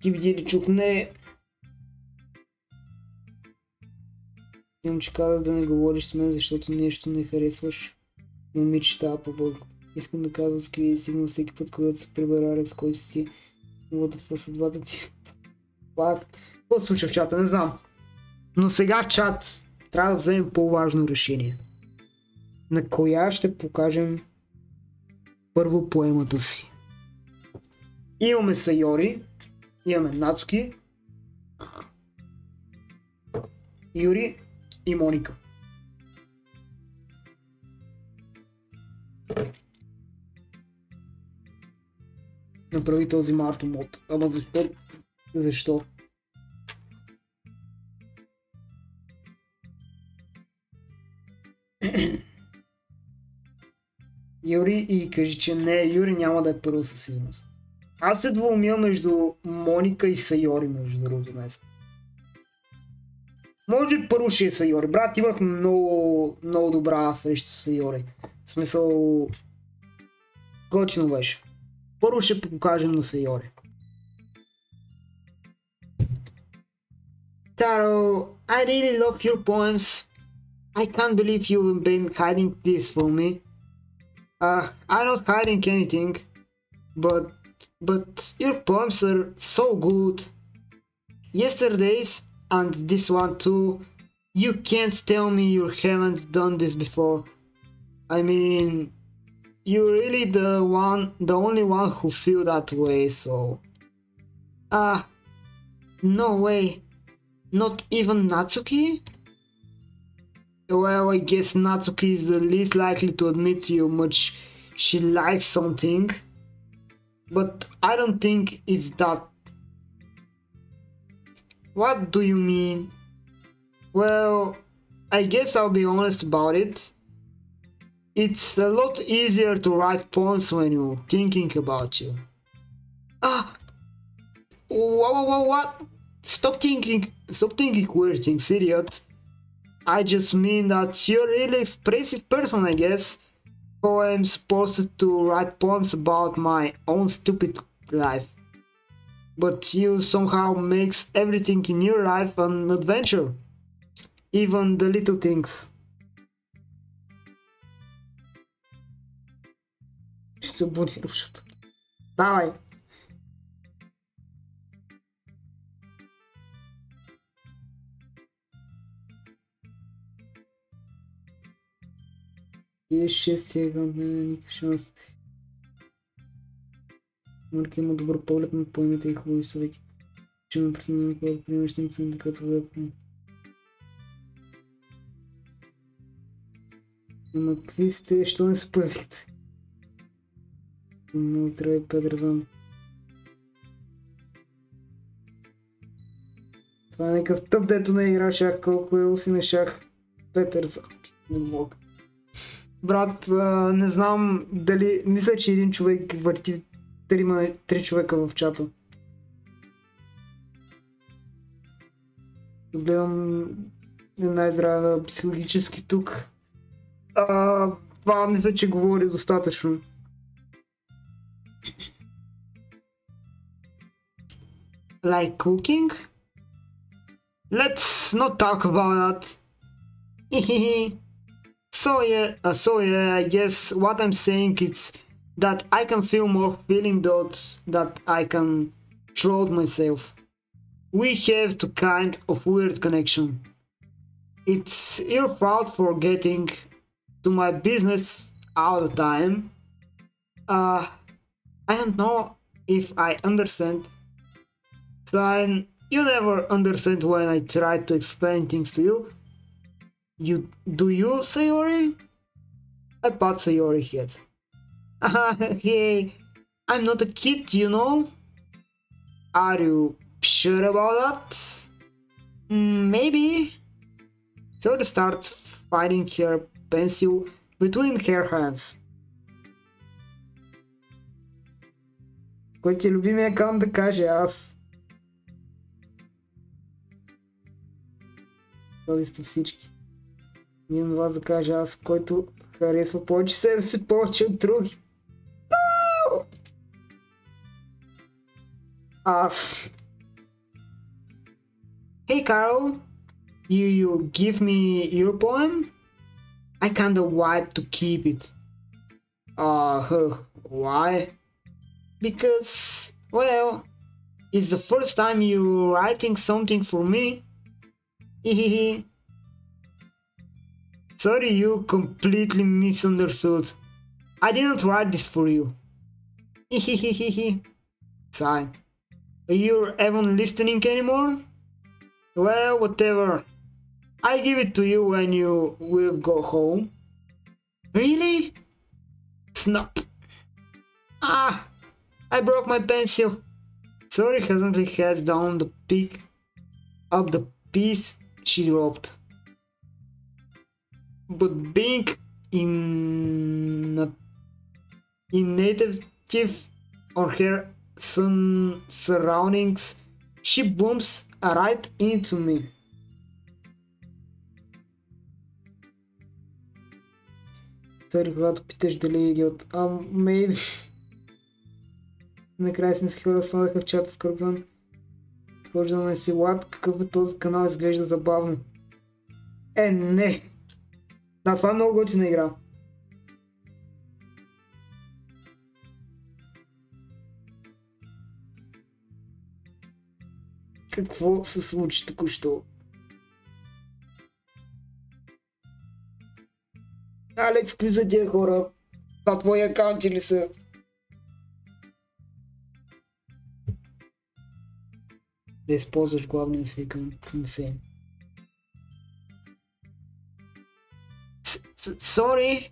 Ти види ли чух? Не. Имам, че казах да не говориш с мен, защото нещо не харесваш. Момичета, искам да казвам с какви сигнал всеки път, когато се прибераря с кой си вода в съдбата ти. Какво се случва в чата? Не знам. Но сега чат трябва да вземем по-важно решение. На коя ще покажем първо поемата си. Имаме Сайори, имаме Нацуки, Юри и Моника. Направи този Марто мод. Ама защо? Защо? Юри и кажи, че не, Юри няма да е първа със сигурност. Аз се двумя между Моника и Сайори, между другото днес. Може би първо ще е Сайори. Брат, имах много добра среща с Сайори. В смисъл... Готино беше. Първо ще покажем на Сайори. Taro, I really love your poems. I can't believe you've been hiding this from me. I'm not hiding anything, but your poems are so good. Yesterday's and this one too. You can't tell me you haven't done this before. I mean, you're really the only one who feel that way, so... No way. Not even Natsuki? Well, I guess Natsuki is the least likely to admit how much she likes something. But I don't think it's that. What do you mean? Well, I guess I'll be honest about it. It's a lot easier to write poems when you're thinking about you. What? Stop thinking weird things, idiot. I just mean that you're a really expressive person, I guess. So I'm supposed to write poems about my own stupid life. But you somehow makes everything in your life an adventure. Even the little things. Ще се буди рушата. Давай! И шестия гън, не никакъв шанс. Марки има добър поглед на поемите и хубави съвети. Че ме пресъдна, когато примещам се така това. Ама какви сте, що не се появихте? Много здравей, Петър Зам. Това е някакъв тъп, дето не игра шах, колко е уси на шах. Петър Зам. Не мога. Брат, не знам дали... Мисля, че един човек върти 3 човека в чата. Гледам най-здраве психологически тук. Това мисля, че говори достатъчно. Like cooking? Let's not talk about that. So yeah, I guess what I'm saying is that I can feel more feeling that I can throw myself. We have to kind of weird connection. It's your fault for getting to my business all the time. I don't know if I understand. Sign, you never understand when I try to explain things to you. Do you, Sayori? I pat Sayori head. Hey, I'm not a kid, you know. Are you sure about that? Maybe. So starts finding her pencil between her hands. Кой ти е любимия акаунт да каже аз? Това сте всички. Не имам вас да кажа аз, който харесва повече себе си, повече от други. Аз. Hey Carl, you give me your poem? I kinda want to keep it. Why? Because, well, it's the first time you're writing something for me. Hehehe. Sorry, you completely misunderstood. I didn't write this for you. Hehehehe. Sigh. You're even listening anymore? Well, whatever. I give it to you when you will go home. Really? Snap. Ah! I broke my pencil. Sorry, hesitantly heads down the pick up the piece she dropped. But being inattentive on her surroundings, she bumps right into me. Sorry, когато питаш дали е идиот. Maybe. Накрая си хора останаха в чата Скорпион. Хождаме си лад, какъв е този канал, изглежда забавно. Не! Да, това е много готина игра. Какво се случи току-що? Алекс, какви за тия хора? Това твои акаунти ли са? Да използваш главния си екran. Insane. Sorry.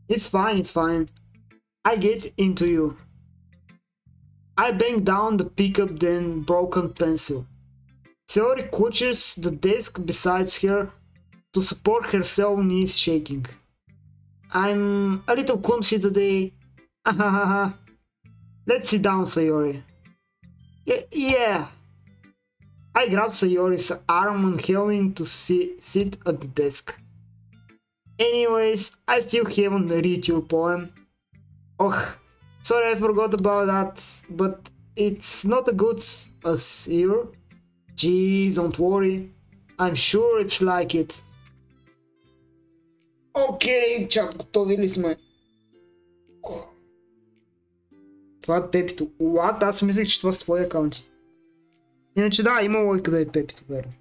It's fine. I get into you. I banged down the pickup, then broken pencil. Theory clutches the desk beside her to support herself, knees shaking. I'm a little clumsy today. Let's sit down, Sayori. Yeah. I grabbed Sayori's arm and helped him to sit at the desk. Anyways, I still haven't read your poem. Oh, sorry, I forgot about that, but it's not as good as here. Jeez, don't worry. I'm sure it's like it. Окей, чак, готови ли сме? Това е Пепито. What? Аз мислех, че това са твои акаунти. Иначе да, има лойка да е Пепито, верно.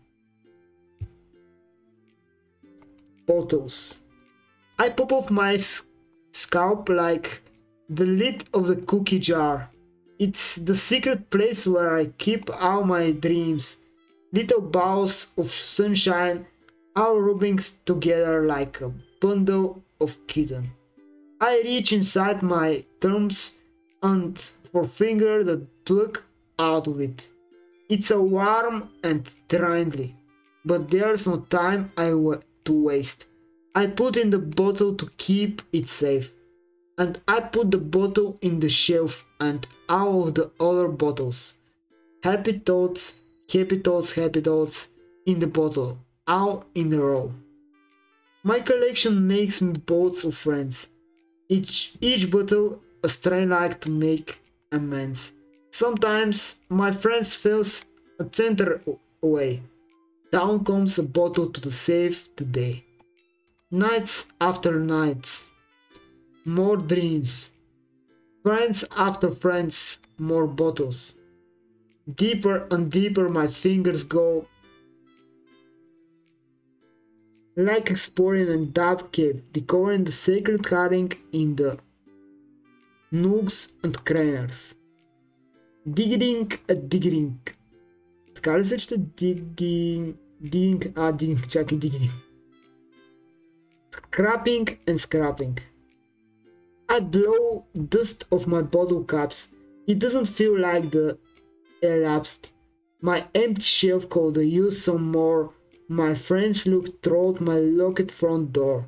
Bottles. I pop off my scalp like the lid of the cookie jar. It's the secret place where I keep all my dreams. Little balls of sunshine, all rubbing together like a bundle of kitten. I reach inside my thumbs and forefinger that pluck out of it. It's a warm and friendly, but there's no time to waste. I put in the bottle to keep it safe, and I put the bottle in the shelf and all of the other bottles. Happy thoughts in the bottle, all in a row. My collection makes me both of friends. Each bottle a strain like to make amends. Sometimes my friends feels a center away. Down comes a bottle to save the day. Nights after nights, more dreams. Friends after friends, more bottles. Deeper and deeper my fingers go, like exploring a dark cave, decoding the sacred hiding in the nooks and crannies. Digging. Така ли се чете? Digging, чакай, digging. Scrapping and scrapping. I blow dust off my bottle caps. It doesn't feel like the elapsed. My empty shelf could use some more. My friends look through my locked front door.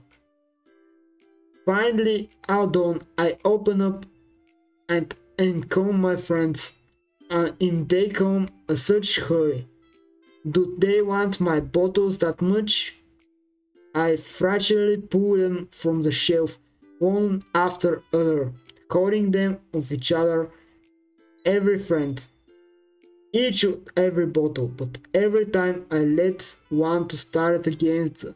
Finally, out done, I open up and come my friends, and in they come a such hurry. Do they want my bottles that much? I fragilely pull them from the shelf, one after other, holding them of each other, every friend, each every bottle, but every time I let one to start against the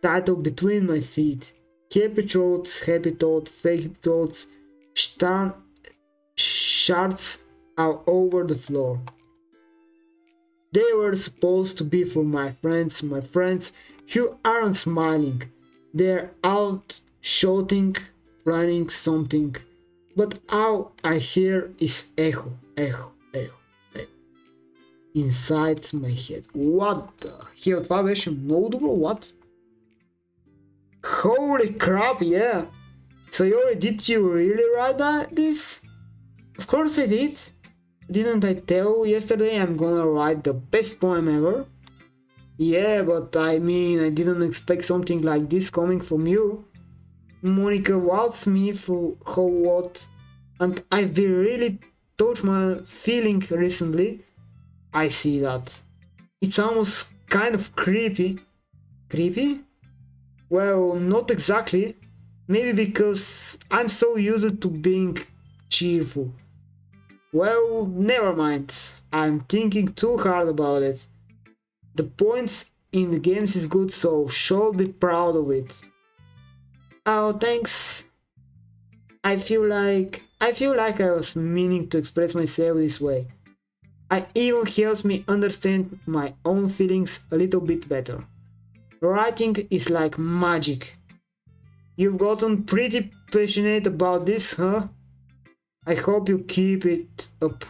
title between my feet. Happy thoughts, fake thoughts, shards all over the floor. They were supposed to be for my friends who aren't smiling. They're out shouting, planning something, but all I hear is echo, echo, echo, echo. Inside my head. What the hell? Това беше много добро, what? Holy crap, yeah! So did you really write this? Of course I did. Didn't I tell yesterday I'm gonna write the best poem ever? Yeah, but I mean, I didn't expect something like this coming from you. Monica waltzed me through her what, and I've been really touched my feeling recently. I see that. It's almost kind of creepy. Creepy? Well, not exactly. Maybe because I'm so used to being cheerful. Well, never mind. I'm thinking too hard about it. The points in the games is good, so should be proud of it. Oh, thanks. I feel like I was meaning to express myself this way. It even helps me understand my own feelings a little bit better. Writing is like magic. You've gotten pretty passionate about this, huh? I hope you keep it up.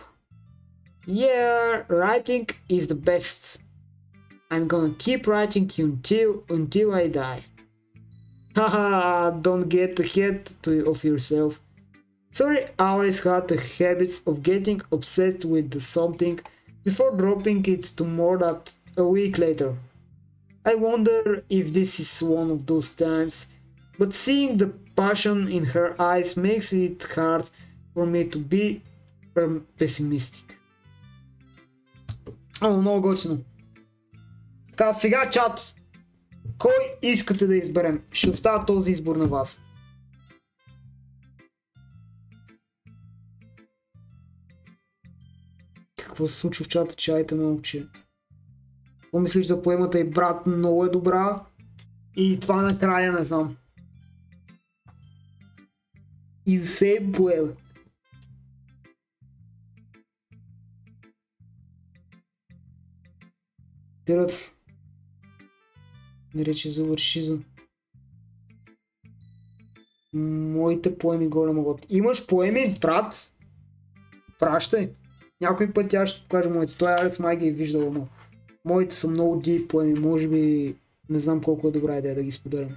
Yeah, writing is the best. I'm gonna keep writing until I die. Haha, don't get ahead of yourself. Sorry, I always had the habit of getting obsessed with something before dropping it to more than a week later. I wonder if this is one of those times, but seeing the passion in her eyes makes it hard for me to be pessimistic. О, много готино. Така, сега чат. Кой искате да изберем? Ще оставя този избор на вас. Какво се случва в чата? Чайте момче. Какво мислиш за поемата и брат? Много е добра. И това накрая не знам. И за себе поема. Терът. Не рече завършизъм. Моите поеми голема год. Имаш поеми, брат? Пращай. Някой път тя ще покажа моите. Той Алекс май ги е виждал, но моите са много дип поеми. Може би не знам колко е добра идея да ги споделям.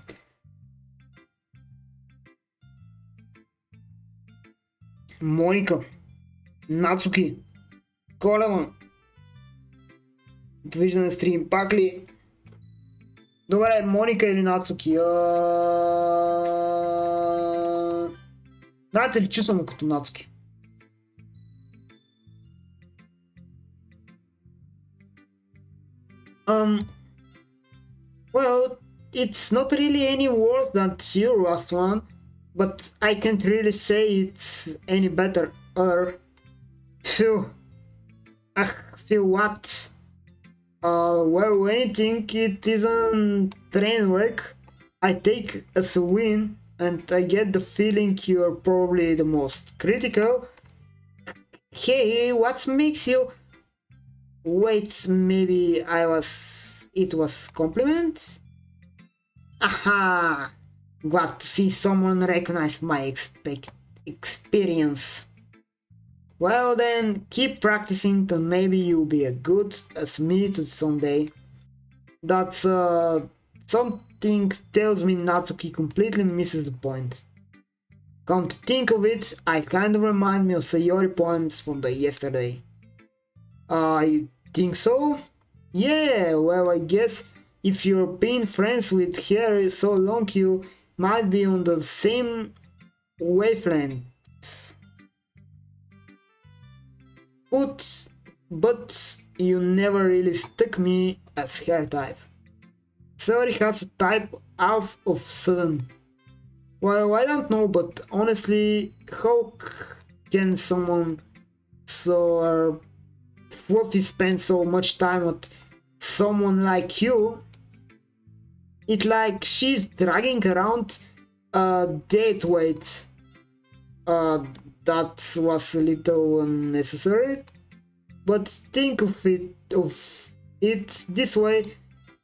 Моника. Нацуки. Колева. Довиждане стрим. Пак ли? Добре, Моника или Нацуки? Знаете ли, чувствам като Нацуки? Well, it's not really any worse than your last one, but I can't really say it's any better. Phew. Phew what? Well, anything it isn't train wreck, I take as a win, and I get the feeling you're probably the most critical. Hey, what makes you... Wait, maybe it was compliment? Aha! Glad to see someone recognize my experience. Well then, keep practicing and maybe you'll be as good as me someday. That's something tells me Natsuki completely misses the point. Come to think of it, I kind of remind me of Sayori poems from the yesterday. You think so? Yeah, well, I guess if you're been friends with her so long, you might be on the same wavelengths. But you never really stuck me as her type. Sayori has a type out of sudden. Well, I don't know, but honestly, how can someone so fluffy spend so much time with someone like you? It's like she's dragging around a dead weight. That was a little unnecessary. But think of it this way.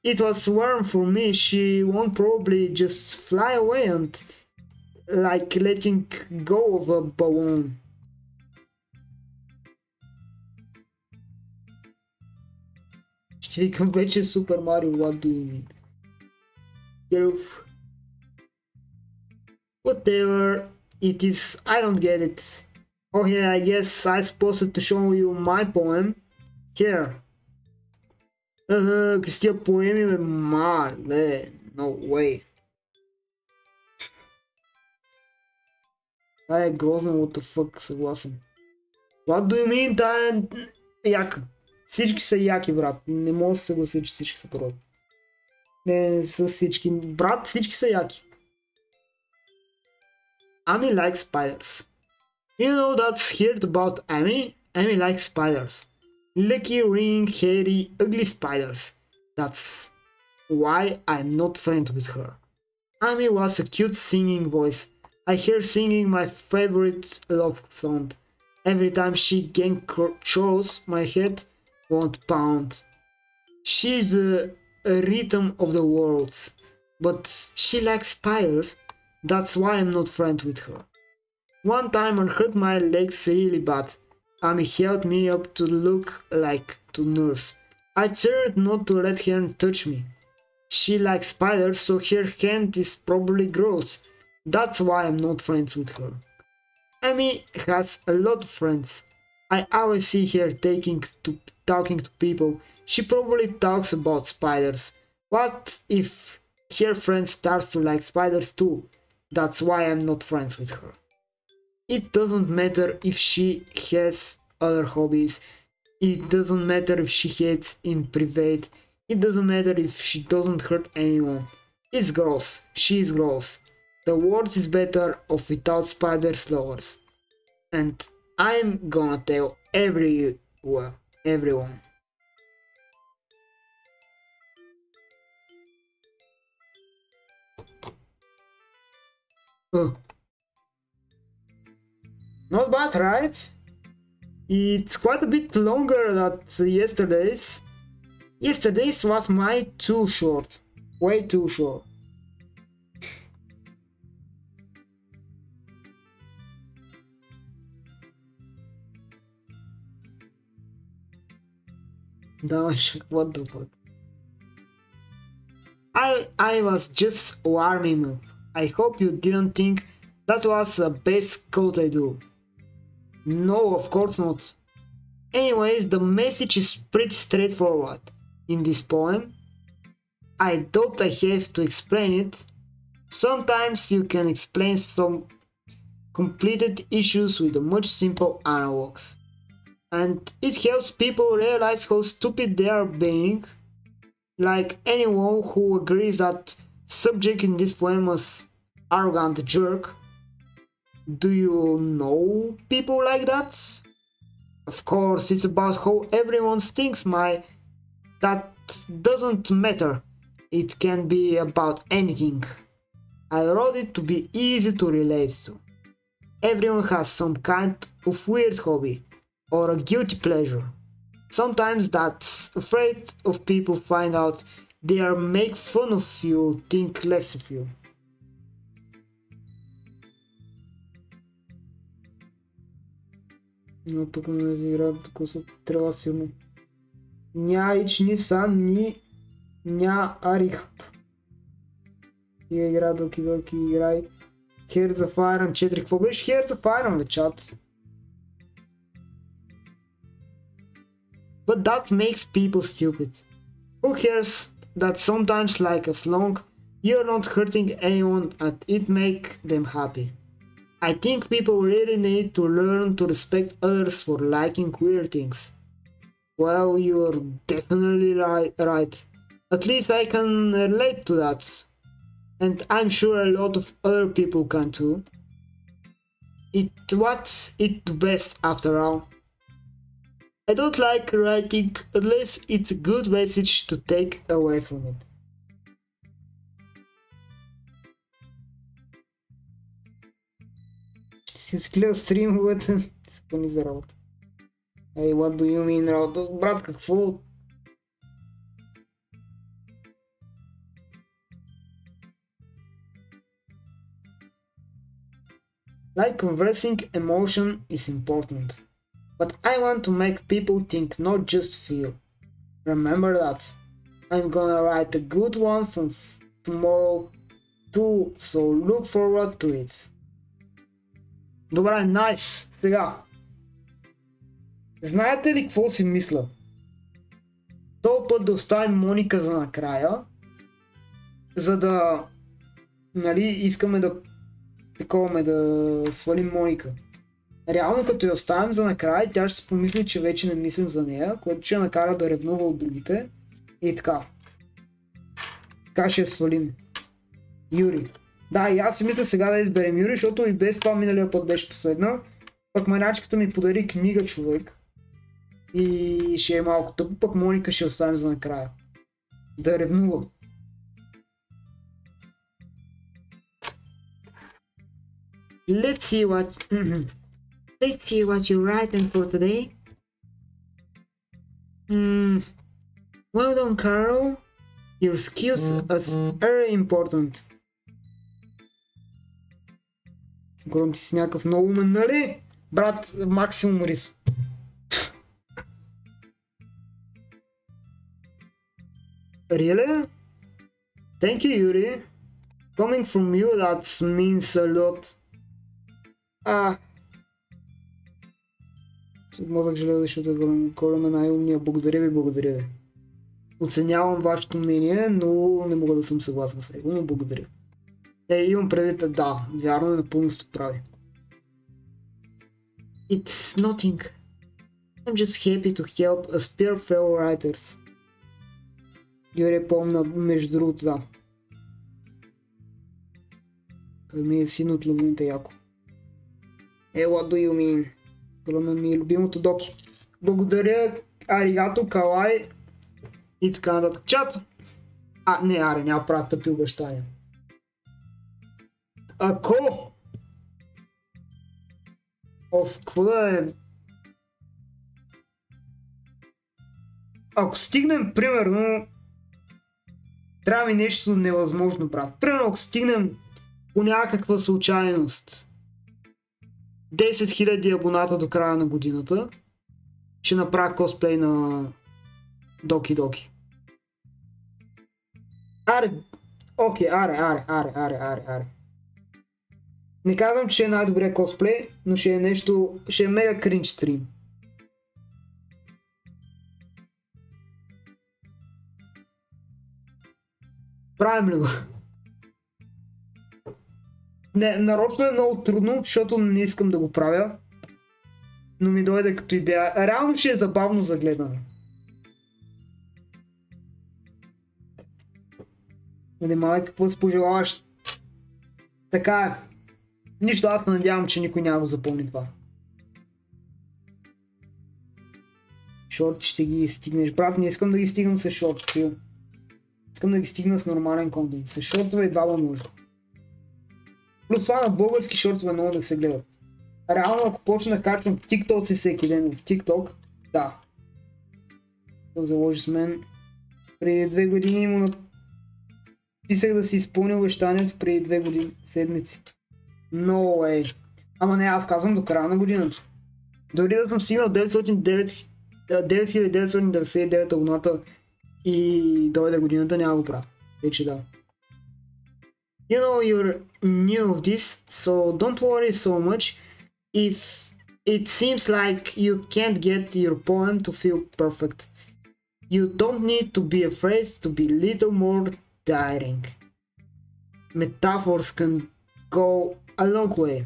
It was warm for me. She won't probably just fly away and like letting go of a balloon. Știi că face Super Mario, what do you mean? Whatever it is, I don't get it. Oh yeah, I guess I'm supposed to show you my poem. Here. Că stia poemime mari, no way. Aia e grozno, what the fuck, съгласен. What do you mean, тая е яка? Всички са яки, брат. Не мога да се съглася, че всички са грозни. Не са всички. Брат, всички са яки. Ами likes spiders. You know that's heard about Amy? Amy likes spiders. Lucky, ring, hairy, ugly spiders. That's why I'm not friends with her. Amy was a cute singing voice. I hear singing my favorite love song. Every time she gang chorus, my head won't pound. She's the rhythm of the world, but she likes spiders. That's why I'm not friends with her. One time I hurt my legs really bad. Amy held me up to look like to nurse. I tried not to let her touch me. She likes spiders, so her hand is probably gross. That's why I'm not friends with her. Amy has a lot of friends. I always see her talking to people. She probably talks about spiders. What if her friend starts to like spiders too? That's why I'm not friends with her. It doesn't matter if she has other hobbies. It doesn't matter if she hates in private. It doesn't matter if she doesn't hurt anyone. It's gross. She is gross. The world is better off without spiders lovers. And I'm gonna tell everyone. Not bad, right? It's quite a bit longer than yesterday's. Yesterday's was too short. Way too short. What the fuck? I was just warming up. I hope you didn't think that was the best code I do. No, of course not. Anyways, the message is pretty straightforward. In this poem, I doubt I have to explain it. Sometimes you can explain some completed issues with much simple analogs. And it helps people realize how stupid they are being. Like anyone who agrees that subject in this poem was arrogant jerk. Do you know people like that? Of course, it's about how everyone thinks that doesn't matter. It can be about anything. I wrote it to be easy to relate to. Everyone has some kind of weird hobby or a guilty pleasure. Sometimes that's afraid of people find out they are make fun of you, think less of you. Но пък не изиграят косо трябва силно. Ня ич ни сан ни ня арихт. Тига игра доки играй. Here's of Iron 4. Какво беше Here's of Iron, бе, чат? But that makes people stupid. Who cares that sometimes like as long you're not hurting anyone and it make them happy. I think people really need to learn to respect others for liking weird things. Well, you're definitely right. At least I can relate to that. And I'm sure a lot of other people can too. What's it best after all? I don't like writing unless it's a good message to take away from it. Ще си гледа стримовете, спъни за работа. Hey, what do you mean работа? Брат, какво? Like conversing emotion is important. But I want to make people think, not just feel. Remember that. I'm gonna write a good one from tomorrow too, so look forward to it. Добре, найс! Сега. Знаете ли какво си мисля? Този път да оставим Моника за накрая, за да, нали, искаме да таковаме, да свалим Моника. Реално като я оставим за накрая, тя ще си помисли, че вече не мислим за нея, което ще я накара да ревнува от другите. И така. Така ще я свалим. Юри. Да, и аз си мисля сега да изберем Юри, защото и без това миналия път беше последна. Пък манячката ми подари книга, човек. И ще е малко тъпо, пък Моника ще оставим за накрая. Да ревнува. Let's see what you're writing for today. Well done, Carol. Your skills are very important. Гром, ти си някакъв много умен, нали? Брат, максимум рис. Really? Thank you, Yuri. Coming from you, that means a lot. Мозък железо, защото е Колем е най-умния. Благодаря ви. Оценявам вашето мнение, но не мога да съм съгласен с него, но благодаря. Имам предвид, да, вярно е, напълно сте прави. It's nothing. I'm just happy to help a spare fellow writers. Юри е помна, между другото, да. Това ми е син от любимите яко. What do you mean? Това ми е любимото доки. Благодаря, аригато, калай и така нататък. Чат! Не, аре, няма правя тъпи обещания. Ако... какво да е... Ако стигнем, примерно... Трябва ми нещо невъзможно, брат. Примерно, ако стигнем по някаква случайност 10 000 абоната до края на годината, ще направя косплей на Доки Доки. Окей, аре. Не казвам, че ще е най-добрия косплей, но ще е нещо, ще е мега кринч стрим. Правим ли го? Не, нарочно е много трудно, защото не искам да го правя, но ми дойде като идея. Реално ще е забавно за гледане. Внимавай какво си пожелаваш. Така е. Нищо, аз се надявам, че никой няма го запомни това. Шорти ще ги стигнеш. Брат, не искам да ги стигам с шорт стил. Искам да ги стигна с нормален контент. С шортове и баба може. Плюс това на български шортове много да се гледат. Реално ако почна да качвам TikTok всеки ден в TikTok, да. Това заложи с мен. Преди 2 години му написах да си изпълня обещанието преди 2 години, седмици. No way. Ама не, аз казвам до края на годината. Дори да съм стигнал 9999 абоната и дойде годината, няма го правя. Вече да. You know you're new of this, so don't worry so much if it seems like you can't get your poem to feel perfect. You don't need to be afraid to be little more daring. Metaphors can go a long way.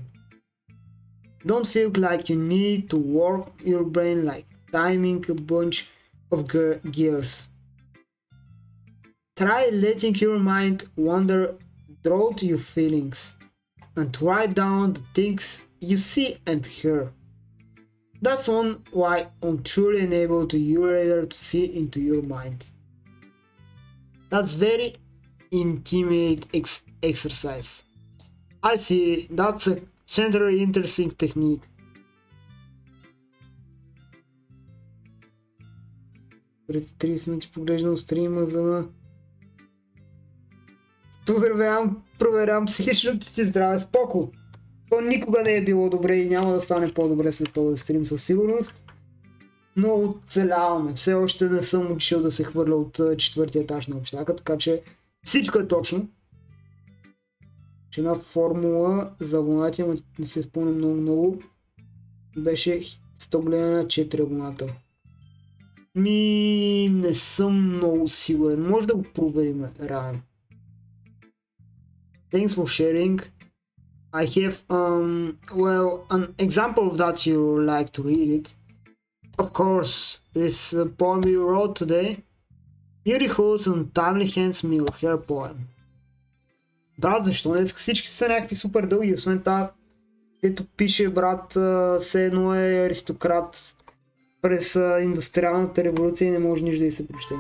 Don't feel like you need to work your brain like timing a bunch of gears. Try letting your mind wander through your feelings and write down the things you see and hear. That's one why I'm truly enabled to you later to see into your mind. That's very intimate exercise. I see, that's a centrally interesting technique. През 30 минути поглеждам стрима, за да... Поздравявам, проверявам психичното ти здраве. Споко! То никога не е било добре и няма да стане по-добре след този стрим със сигурност. Но оцеляваме. Все още не съм учил да се хвърля от четвъртия етаж на общака, така че всичко е точно. Една формула за абонати, ама не се спомня много, беше 100 гледания 4 абоната. Не съм много сигурен. Може да го проверим реално. Thanks for sharing. I have well an example of that you like to read it. Of course, this poem you wrote today. Beautiful and timely hands me your hair poem. Брат, защо днес всички са някакви супер дълги, освен тази, дето пише брат, все едно е аристократ през индустриалната революция и не може нищо да й се прочете.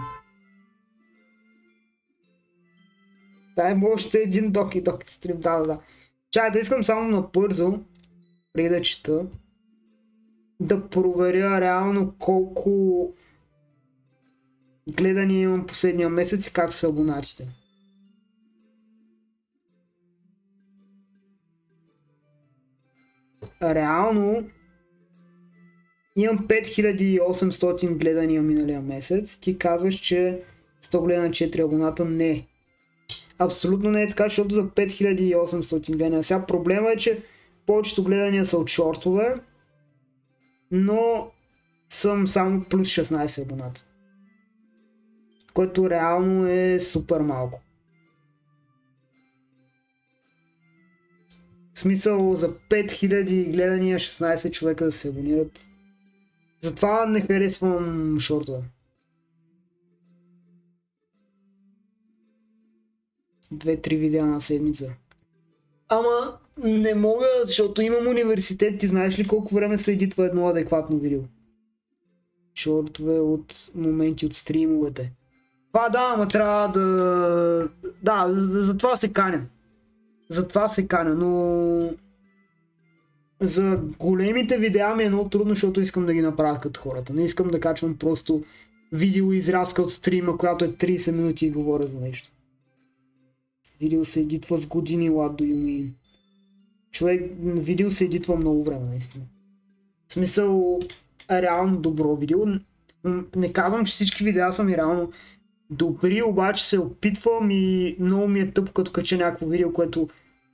Дай му още един доки стрим, да. Чай да искам само набързо, преди да чета, да проверя реално колко гледания имам последния месец и как са абонатите. Реално имам 5800 гледания миналия месец. Ти казваш, че 100 гледания 4 абоната не. Абсолютно не е така, защото за 5800 гледания. Сега проблема е, че повечето гледания са от шортове, но съм само плюс 16 абоната. Което реално е супер малко. В смисъл за 5000 гледания 16 човека да се абонират. Затова не харесвам шортове. 2-3 видеа на седмица. Ама не мога, защото имам университет. Ти знаеш ли колко време се едитва едно адекватно видео? Шортове от моменти от стримовете. Това да, ама трябва да... Да, за това се каня. Затова се каня, но за големите видеа ми е много трудно, защото искам да ги направя като хората. Не искам да качвам просто видео изрязка от стрима, която е 30 минути и говоря за нещо. Видео се едитва с години, what do you mean? Човек, видео се едитва много време, наистина. В смисъл, реално добро видео. Не казвам, че всички видеа са ми реално добри, обаче се опитвам и много ми е тъпо като кача някакво видео, което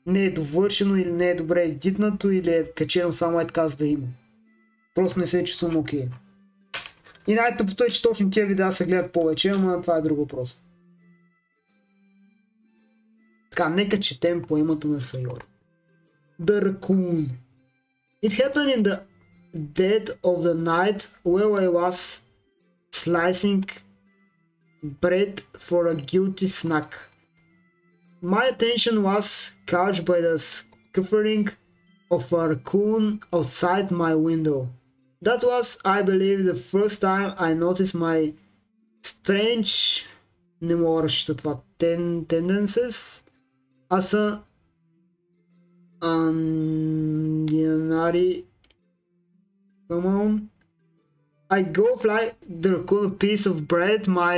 не е довършено или не е добре едитнато или е качено само е така за да има. Просто не се чувствам окей. И най-тъпото е, че точно тия видеа се гледат повече, ама това е друг въпрос. Така, нека четем поемата на Сайори. The Raccoon. It happened in the dead of the night while I was slicing bread for a guilty snack. My attention was caught by the scuffling of a raccoon outside my window. That was, I believe, the first time I noticed my strange tendencies as a undianary. Come on. I go fly the raccoon a piece of bread. My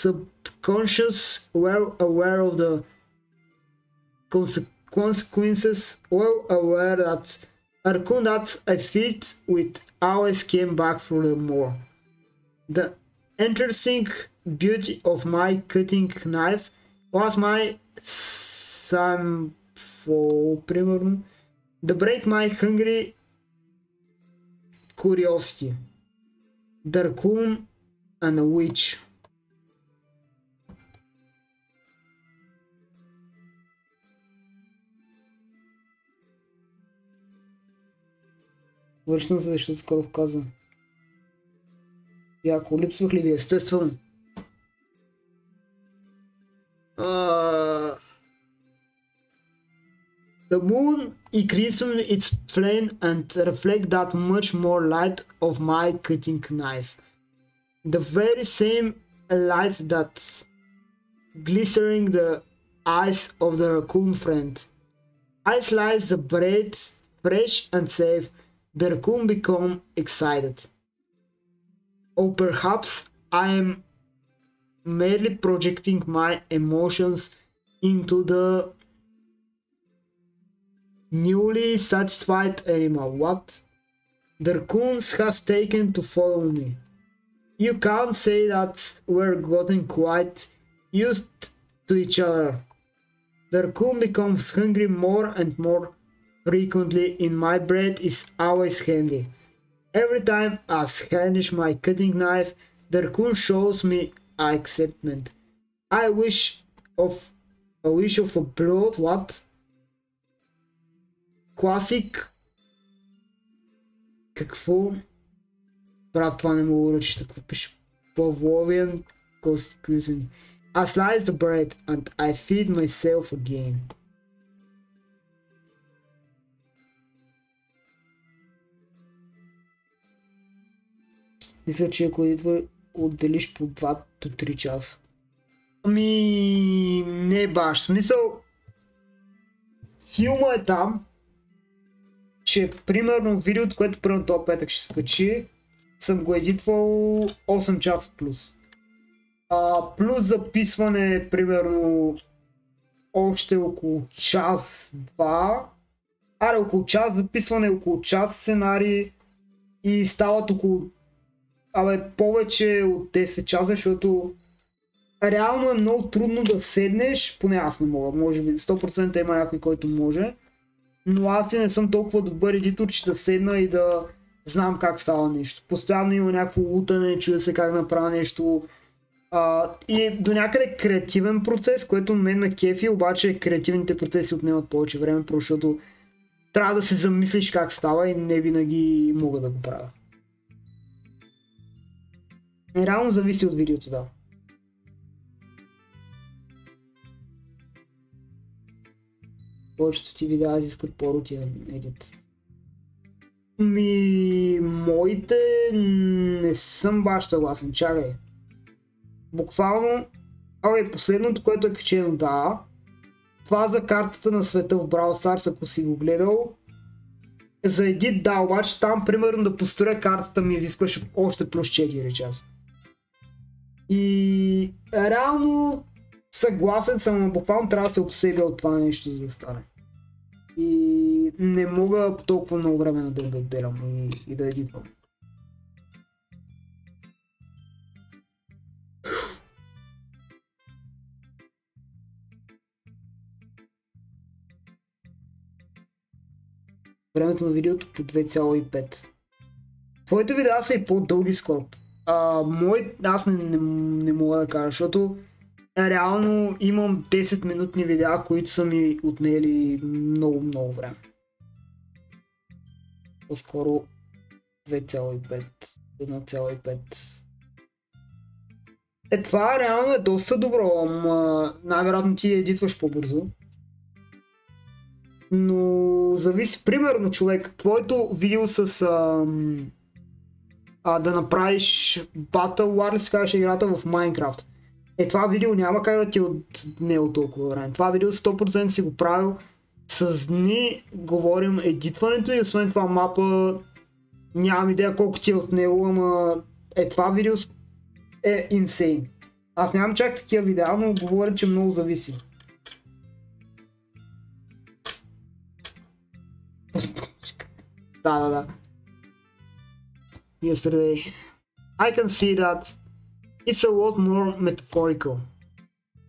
subconscious, well aware of the consequences, well aware that a raccoon that I feed with always came back for more. The interesting beauty of my cutting knife Last my some for примерно the break my hungry curiosity. The raccoon and a witch. Връщам се, защото скоро казвам. Яко, липсвах ли ви? Естествено. The moon increases its flame and reflects that much more light of my cutting knife. The very same light that's glittering the eyes of the raccoon friend. I slice the bread fresh and safe. The raccoon become excited. Or perhaps I am merely projecting my emotions into the newly satisfied animal. What? The raccoon has taken to follow me. You can't say that we're gotten quite used to each other. The raccoon becomes hungry more and more frequently, and my bread is always handy. Every time I brandish my cutting knife, the raccoon shows me acceptance. I wish of a blood. What? Classic. Какво? Брат, това не мога да чета. Какво пише? Pavlovian cuisine. I slice the bread and I feed myself again. Мисля, че ако идва отделиш по 2 до 3 часа. Ами не баш. Смисъл, филма е там, че примерно видеото, което примерно този петък ще се качи, съм го едитвал 8 часа плюс. Плюс записване примерно още около час-два. Около час записване, около час сценарий и стават около повече от 10 часа, защото реално е много трудно да седнеш, поне аз не мога, може би 100% има някой, който може, но аз не съм толкова добър едитор, че да седна и да знам как става нещо. Постоянно има някакво лутане, чуя се как да направя нещо и до някъде креативен процес, което мен ме кефи, обаче креативните процеси отнемат повече време, защото трябва да се замислиш как става и не винаги мога да го правя. Реално зависи от видеото, да. Повечето ти видеа изискват по-рутинен едит. Моите не съм баш съгласен, чакай. Буквално, последното, което е качено, да. Това за картата на света в Brawl Stars, ако си го гледал. За едит, да, обаче там примерно да построя картата ми изискваше още плюс 4 часа. И реално съгласен съм, но буквално трябва да се обсебя от това нещо, за да стане. И не мога толкова много време на ден да отделям и да едитвам. Времето на видеото по 2,5. Твоите видеа са и по-дълги скоро. Аз не мога да кажа, защото реално имам 10 минутни видеа, които са ми отнели много време. По-скоро 2,5, 1,5. Това реално е доста добро, най-вероятно ти едитваш по-бързо. Но зависи, примерно човек, твоето видео с да направиш Battle War, си кажеш играта в Minecraft. Това видео няма как да ти отне от толкова време. Това видео 100% си го правил с дни, говорим едитването и освен това мапа нямам идея колко ти е отнело, ама това видео е insane. Аз нямам чак такива видеа, но говоря, че много зависи. Да. Yesterday. I can see that it's a lot more metaphorical.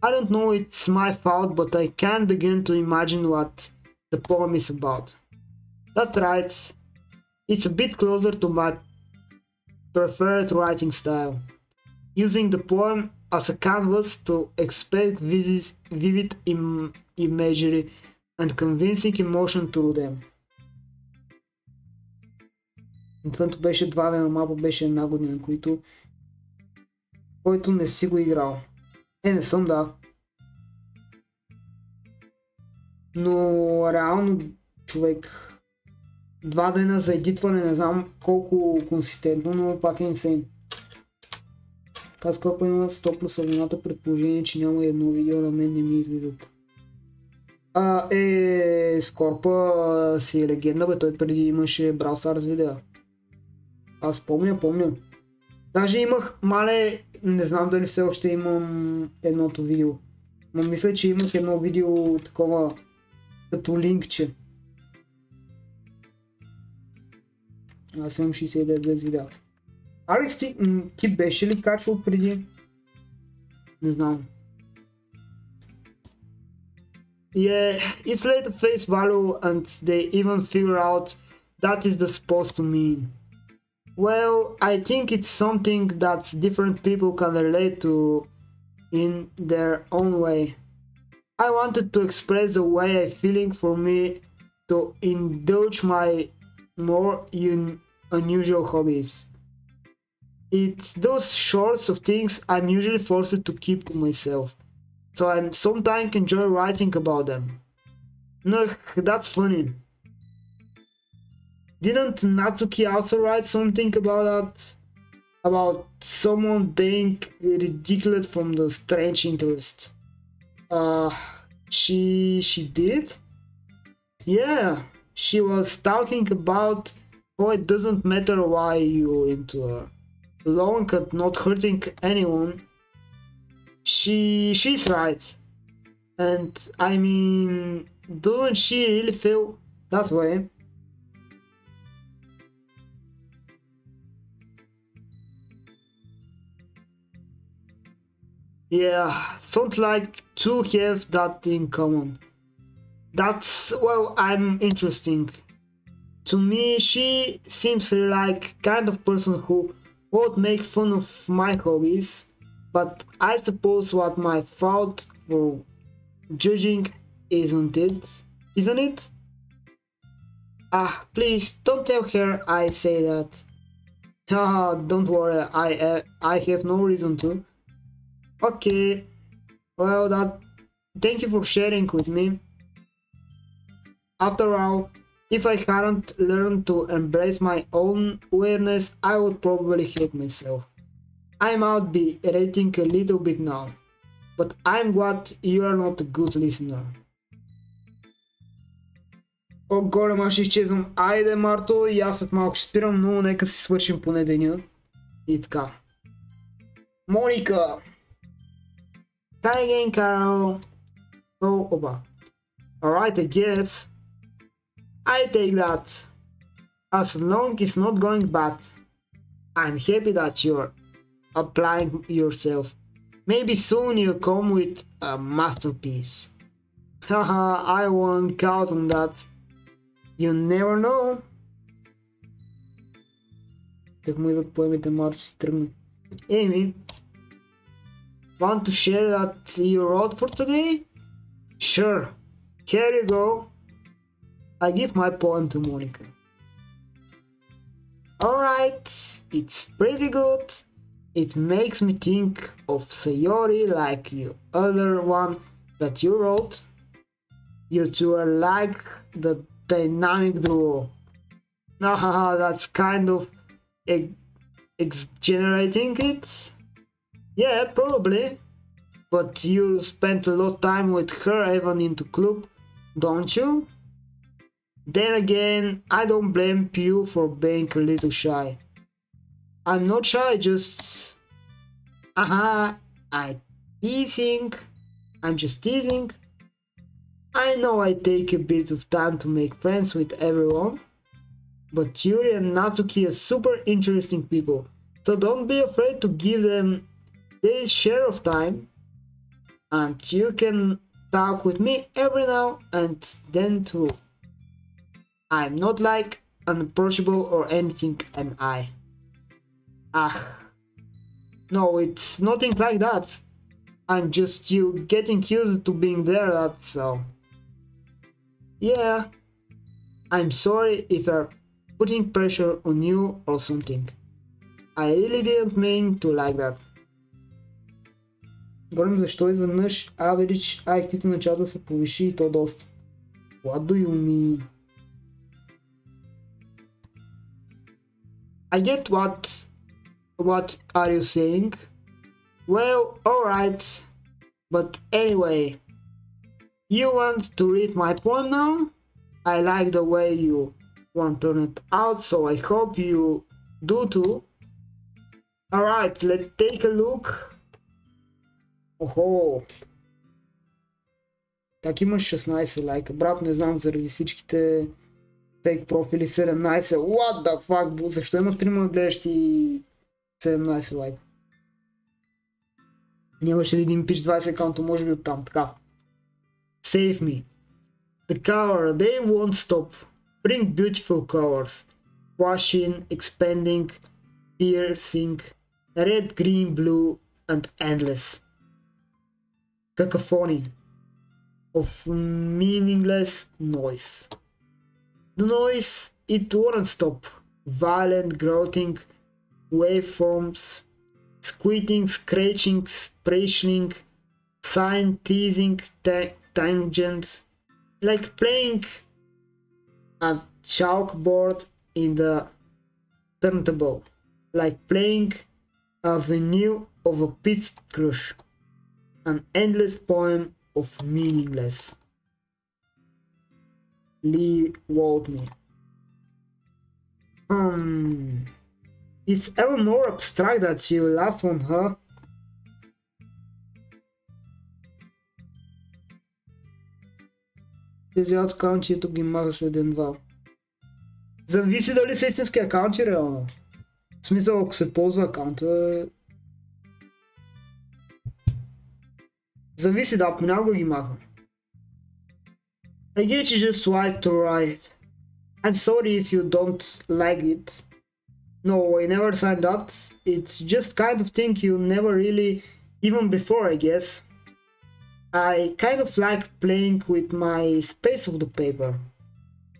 I don't know it's my fault, but I can't begin to imagine what the poem is about. That's right, it's a bit closer to my preferred writing style, using the poem as a canvas to express vivid imagery and convincing emotion through them. Отвънто беше 2 дена, мапа беше 1 година, който не си го играл. Не съм, да. Но реално, човек, 2 дена за едитване, не знам колко консистентно, но пак е инсейн. Скорпа има 100 плюс абоната, предположение, че няма едно видео, на мен не ми излизат. Скорпа си е легенда, бе, той преди имаше Brawl Stars видео. Аз помня. Даже имах, не знам дали все още имам едното видео. Но мисля, че имах едно видео такова, като линкче. Аз имам 69 без видео. Алекс, ти беше ли качвал преди? Не знам. Yeah, it's late at face value and they even figure out that is the supposed to mean. Well, I think it's something that different people can relate to in their own way. I wanted to express the way I'm feeling for me to indulge my more unusual hobbies. It's those sorts of things I'm usually forced to keep to myself, so I sometimes enjoy writing about them. No, that's funny. Didn't Natsuki also write something about that? About someone being ridiculous from the strange interest? She did? Yeah, she was talking about how it doesn't matter why you're into her, long and not hurting anyone. She's right. And I mean, doesn't she really feel that way? Yeah, sounds like two have that in common. That's, well, I'm interesting. To me, she seems like kind of person who won't make fun of my hobbies, but I suppose what my fault for judging, isn't it? Please don't tell her I say that. Don't worry, I have no reason to. Okay, well, thank you for sharing with me. After all, if I hadn't learned to embrace my own weirdness, I would probably hate myself. I might be rating a little bit now, but I'm glad you are not a good listener. О, голем, аз ще изчезвам. Айде, Марто, и аз след малко ще спирам, но нека си свършим поне деня. И така. Моника! Hi again, Carol. Oh, oba. Alright, I guess. I take that. As long as it's not going bad. I'm happy that you're applying yourself. Maybe soon you'll come with a masterpiece. Haha, I won't count on that. You never know. Так му идват поемите, Марто си тръгна. Еми, want to share that you wrote for today? Sure, here you go. I give my poem to Monica. Alright, it's pretty good. It makes me think of Sayori like you other one that you wrote. You two are like the dynamic duo. Haha, that's kind of exaggerating it. Yeah, probably. But you spent a lot of time with her even into club, don't you? Then again, I don't blame you for being a little shy. I'm not shy, just... I'm just teasing. I know I take a bit of time to make friends with everyone, but Yuri and Natsuki are super interesting people, so don't be afraid to give them their share of time. and you can talk with me every now and then too. I'm not like unapproachable or anything, am I? Ah, no, it's nothing like that. I'm just you getting used to being there, that's all. Yeah, I'm sorry if I'm putting pressure on you or something. I really didn't mean to like that. Говорим защо изведнъж average IQ-то на чата се повиши и то доста. What do you mean? I get what are you saying? Well, alright. But anyway, you want to read my poem now? I like the way you want to turn it out, so I hope you do too. Alright, let's take a look. Охо! Как имаш 16 лайка? Брат, не знам, заради всичките фейк профили 17. What the fuck? Защо има 3 гледащи 17 лайка? Нямаше ли един пич 20 акаунта, може би оттам, така. Save me. The color, they won't stop. Bring beautiful colors. Flashing, expanding, piercing, red, green, blue, and endless. Cacophony of meaningless noise. The noise, it won't stop. Violent, growling, waveforms, squeaking, scratching, splashing, sign, teasing, tangents, like playing a chalkboard in the turntable, like playing a venue of a pit crush, an endless poem of meaningless. Lee wrote me. It's even more abstract that you laugh on her. Тези акаунти тук ги маха след ден-два. Зависи дали са истински акаунти реално. В смисъл, ако се ползва акаунта... Зависи, да, понякога ги маха. I get you just like to write. I'm sorry if you don't like it. No, I never signed that. It's just kind of thing you never really... Even before, I guess. I kind of like playing with my space of the paper.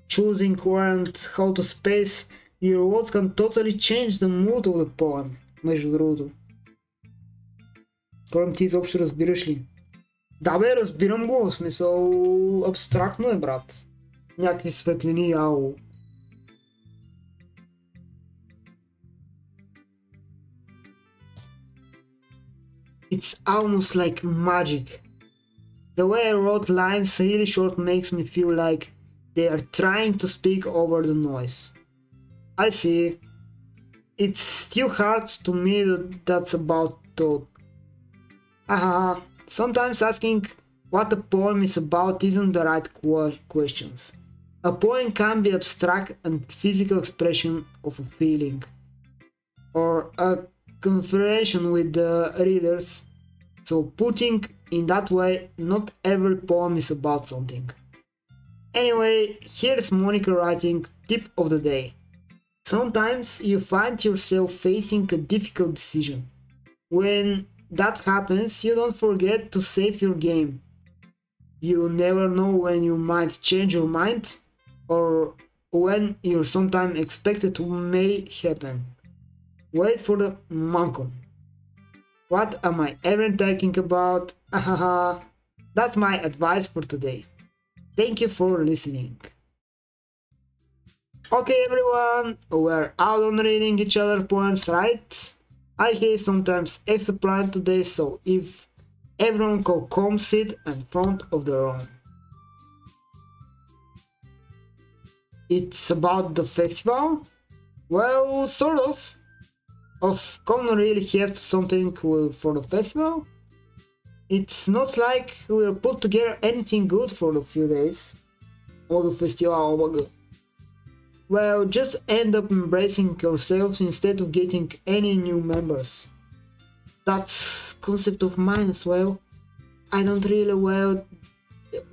Choosing where and how to space your words can totally change the mood of the poem, между другото. Корем, ти изобщо разбираш ли? Да бе, разбирам го, в смисъл абстрактно е, брат. Някакви светлини, ау. It's almost like magic. The way I wrote lines really short makes me feel like they are trying to speak over the noise. I see. It's still hard to me that's about thought. Haha, sometimes asking what a poem is about isn't the right questions. A poem can be abstract and physical expression of a feeling, or a conversation with the readers, so putting in that way, not every poem is about something. Anyway, here's Monica writing tip of the day. Sometimes you find yourself facing a difficult decision. When that happens, you don't forget to save your game. You never know when you might change your mind, or when you're sometimes expected to may happen. Wait for the Manco. What am I ever thinking about? Ahaha. That's my advice for today. Thank you for listening. Okay everyone, we're out on reading each other poems, right? I have sometimes extra plan today, so if everyone can come sit in front of their own. It's about the festival? Well, sort of. Of course, really have something for the festival. It's not like we'll put together anything good for the few days. Or the festival, oh my god. Well, just end up embracing yourselves instead of getting any new members. That's concept of mine as well. I don't really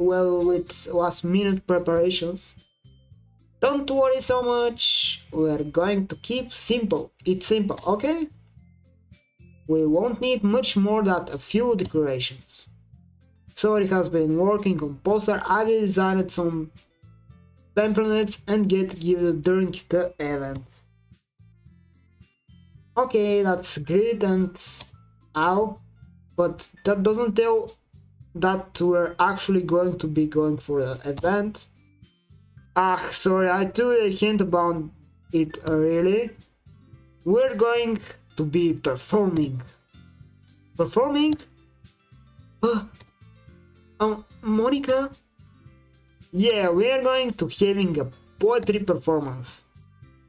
well with last minute preparations. Don't worry so much, we're going to keep simple. It's simple, okay? We won't need much more than a few decorations. Sori has been working on poster. I will design some pamphlets and get given during the event. Okay, that's great and ow, but that doesn't tell that we're actually going to be going for the event. Ah, sorry, I threw a hint about it really. We're going to be performing. Performing? Monica? Yeah, we're going to having a poetry performance.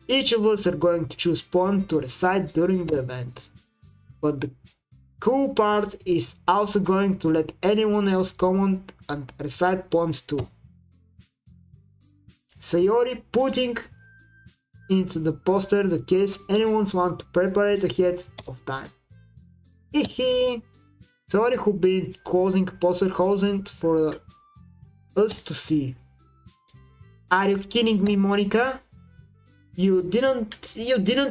Each of us are going to choose poem to recite during the event. But the cool part is also going to let anyone else comment and recite poems too. Sayori putting into the poster the case anyone wants to prepare ahead of time. Hehe. Sayori who been causing poster housing for us to see. Are you kidding me, Monica? You didn't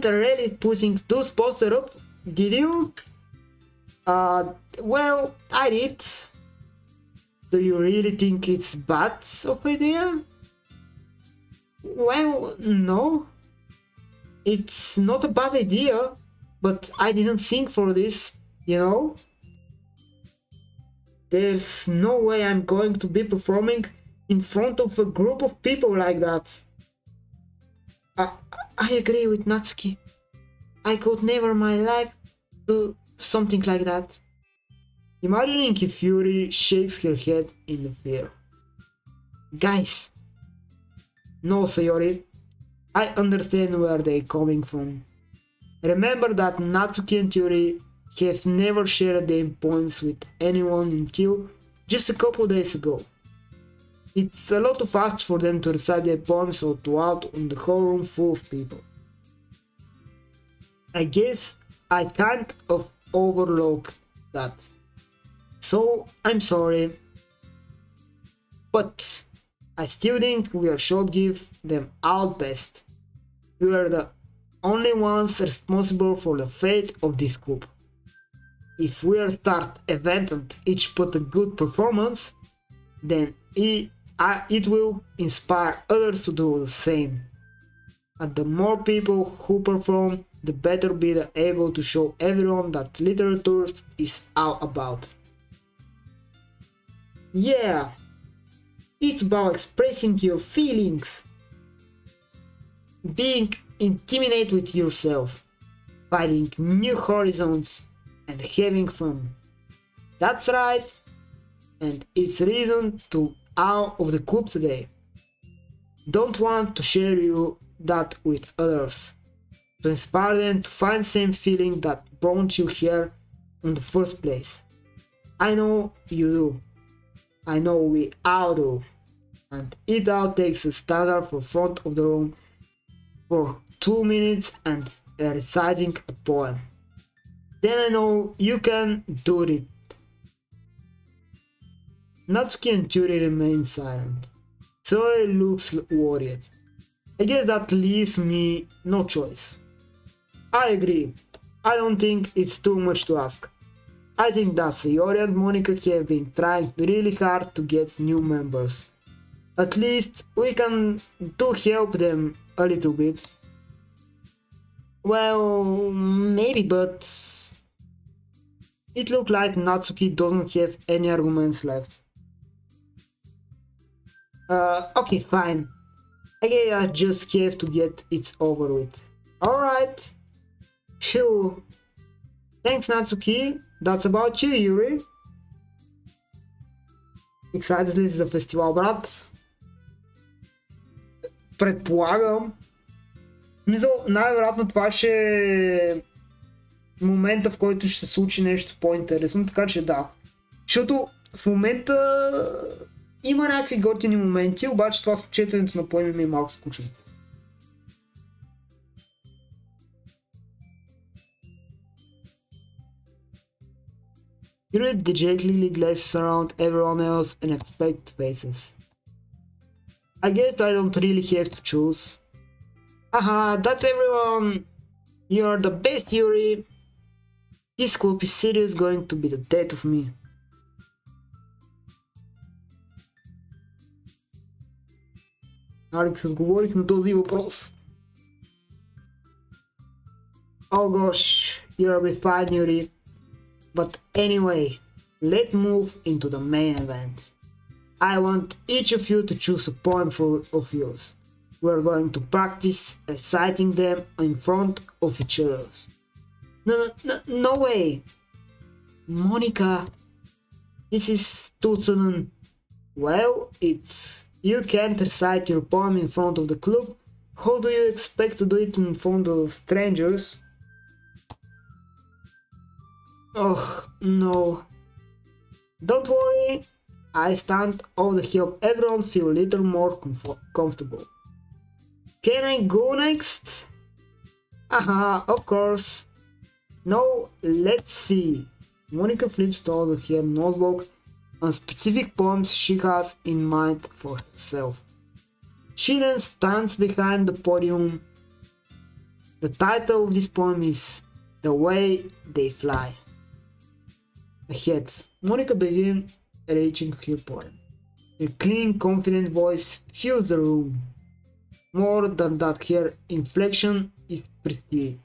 really putting those posters up, did you? Well, I did. Do you really think it's bad of idea? Well, no. It's not a bad idea, but I didn't think for this, you know? There's no way I'm going to be performing in front of a group of people like that. I agree with Natsuki. I could never in my life do something like that. Imagining if Yuri shakes her head in the fear. Guys! No, Sayori. I understand where they're coming from. Remember that Natsuki and Yuri have never shared their poems with anyone until just a couple days ago. It's a lot of ask for them to recite their poems out loud on the whole room full of people. I guess I kind of overlooked that. So I'm sorry. But I still think we should give them our best. We are the only ones responsible for the fate of this group. If we start event and each put a good performance, then it will inspire others to do the same. And the more people who perform, the better be able to show everyone that literature is all about. Yeah, it's about expressing your feelings, being intimate with yourself, finding new horizons, and having fun. That's right, and it's reason to all of the group today. Don't want to share you that with others, to inspire them to find the same feeling that brought you here in the first place. I know you do. I know we all do. And it all takes a standard for front of the room for 2 minutes and reciting a poem. Then I know you can do it. Natsuki and Yuri remain silent. Zoe looks worried. I guess that leaves me no choice. I agree. I don't think it's too much to ask. I think that Sayori and Monica have been trying really hard to get new members. At least we can help them a little bit. Well, maybe, but it looks like Natsuki doesn't have any arguments left. Okay, fine. I guess I just have to get it over with. Alright. Phew. Thanks, Natsuki. That's about you, Yuri. Excited ли си за фестивал, брат? Предполагам. Мисля, най-вероятно това ще е момента, в който ще се случи нещо по-интересно, така че да. Защото в момента има някакви готини моменти, обаче това с четенето на поеми ми е малко скучно. Yuri dejectedly glances around everyone else and expects faces. I guess I don't really have to choose. Haha, that's everyone! You're the best, Yuri! This could be serious going to be the death of me. Алекс, отговорих на този въпрос. Oh gosh, you'll be fine, Yuri. But anyway, let's move into the main event. I want each of you to choose a poem of yours. We're going to practice reciting them in front of each other. No way! Monica, this is too sudden. Well, you can't recite your poem in front of the club. How do you expect to do it in front of strangers? Oh, no. Don't worry, I stand over to help everyone feel a little more comfortable. Can I go next? Aha, of course. Now, let's see. Monica flips toward her notebook on specific poems she has in mind for herself. She then stands behind the podium. The title of this poem is The Way They Fly. Ahead, Monica begins reaching her poem. Her clean, confident voice fills the room. More than that, her inflection is pristine.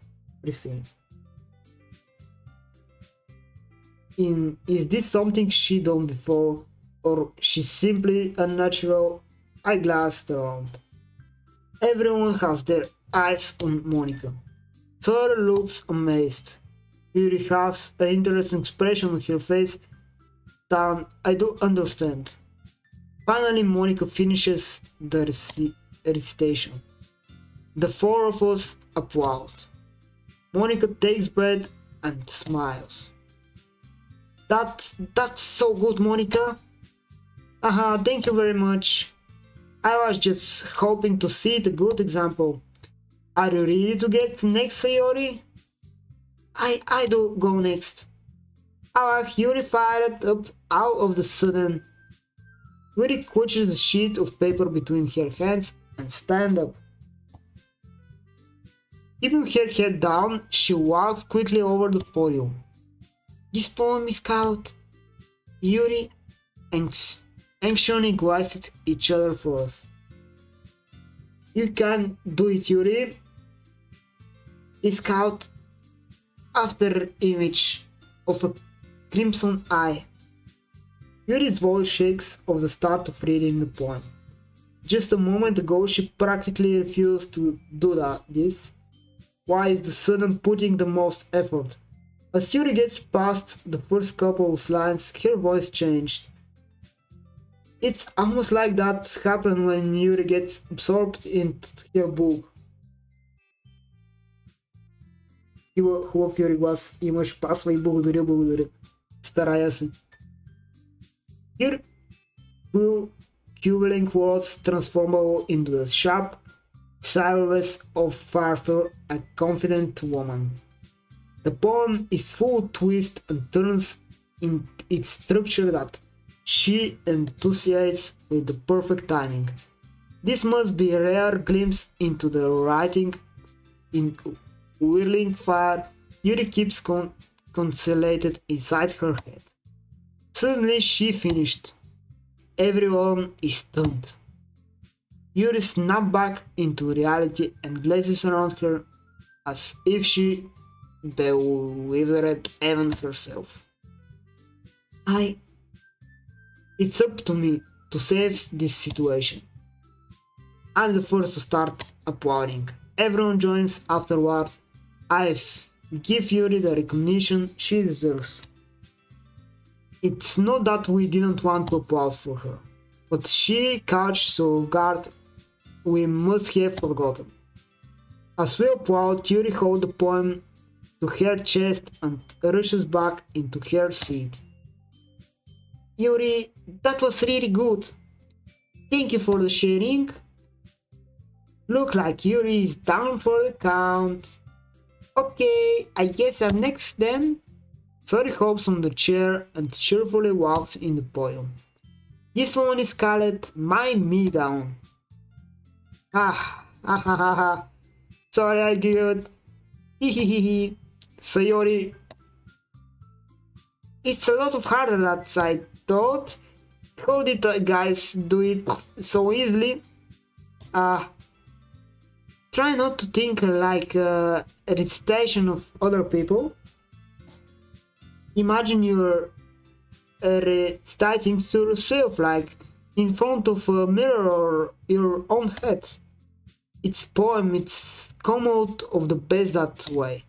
Is this something she done before, or she's simply unnatural? I glanced around. Everyone has their eyes on Monica. Sarah looks amazed. Yuri has an interesting expression on her face that I don't understand. Finally, Monica finishes the recitation. The four of us applaud. Monica takes breath and smiles. That's so good, Monica. Thank you very much. I was just hoping to see a good example. Are you ready to get next, Sayori? I do go next. Yuri fired up out of the sudden. Yuri clutches a sheet of paper between her hands and stands up. Keeping her head down, she walks quickly over the podium. This poem is called Yuri anxiously gazed at each other for us. You can do it, Yuri. It's called After Image of a Crimson Eye. Yuri's voice shakes at the start of reading the poem. Just a moment ago she practically refused to do this. Why is the sudden putting the most effort? As Yuri gets past the first couple of lines, her voice changed. It's almost like that happens when Yuri gets absorbed into her book. Хубав Юри глас, имаш пасва и благодаря. Старая се. Here, Quivering was transformable into the sharp silhouette of Farfel, a confident woman. The poem is full of twists and turns in its structure that she enthusiasms with the perfect timing. This must be a rare glimpse into the writing in whirling fire. Yuri keeps concealed inside her head. Suddenly she finished. Everyone is stunned. Yuri snaps back into reality and glances around her as if she bewildered even herself. It's up to me to save this situation. I'm the first to start applauding. Everyone joins afterward. I give Yuri the recognition she deserves. It's not that we didn't want to applaud for her, but she caught so off guard we must have forgotten. As we applaud, Yuri holds the poem to her chest and rushes back into her seat. Yuri, that was really good. Thank you for the sharing. Look like Yuri is down for the count. Okay, I guess I'm next then. Sayori hops on the chair and cheerfully walks in the podium. This one is called My Me Down. Ha ha ha ha ha. Sorry I giggled. Hehehe. Sayori. It's a lot harder than I thought. How did the guys do it so easily? Try not to think like a recitation of other people. Imagine you're reciting to yourself, like in front of a mirror or your own head. It's poem, it's come out of the best that way.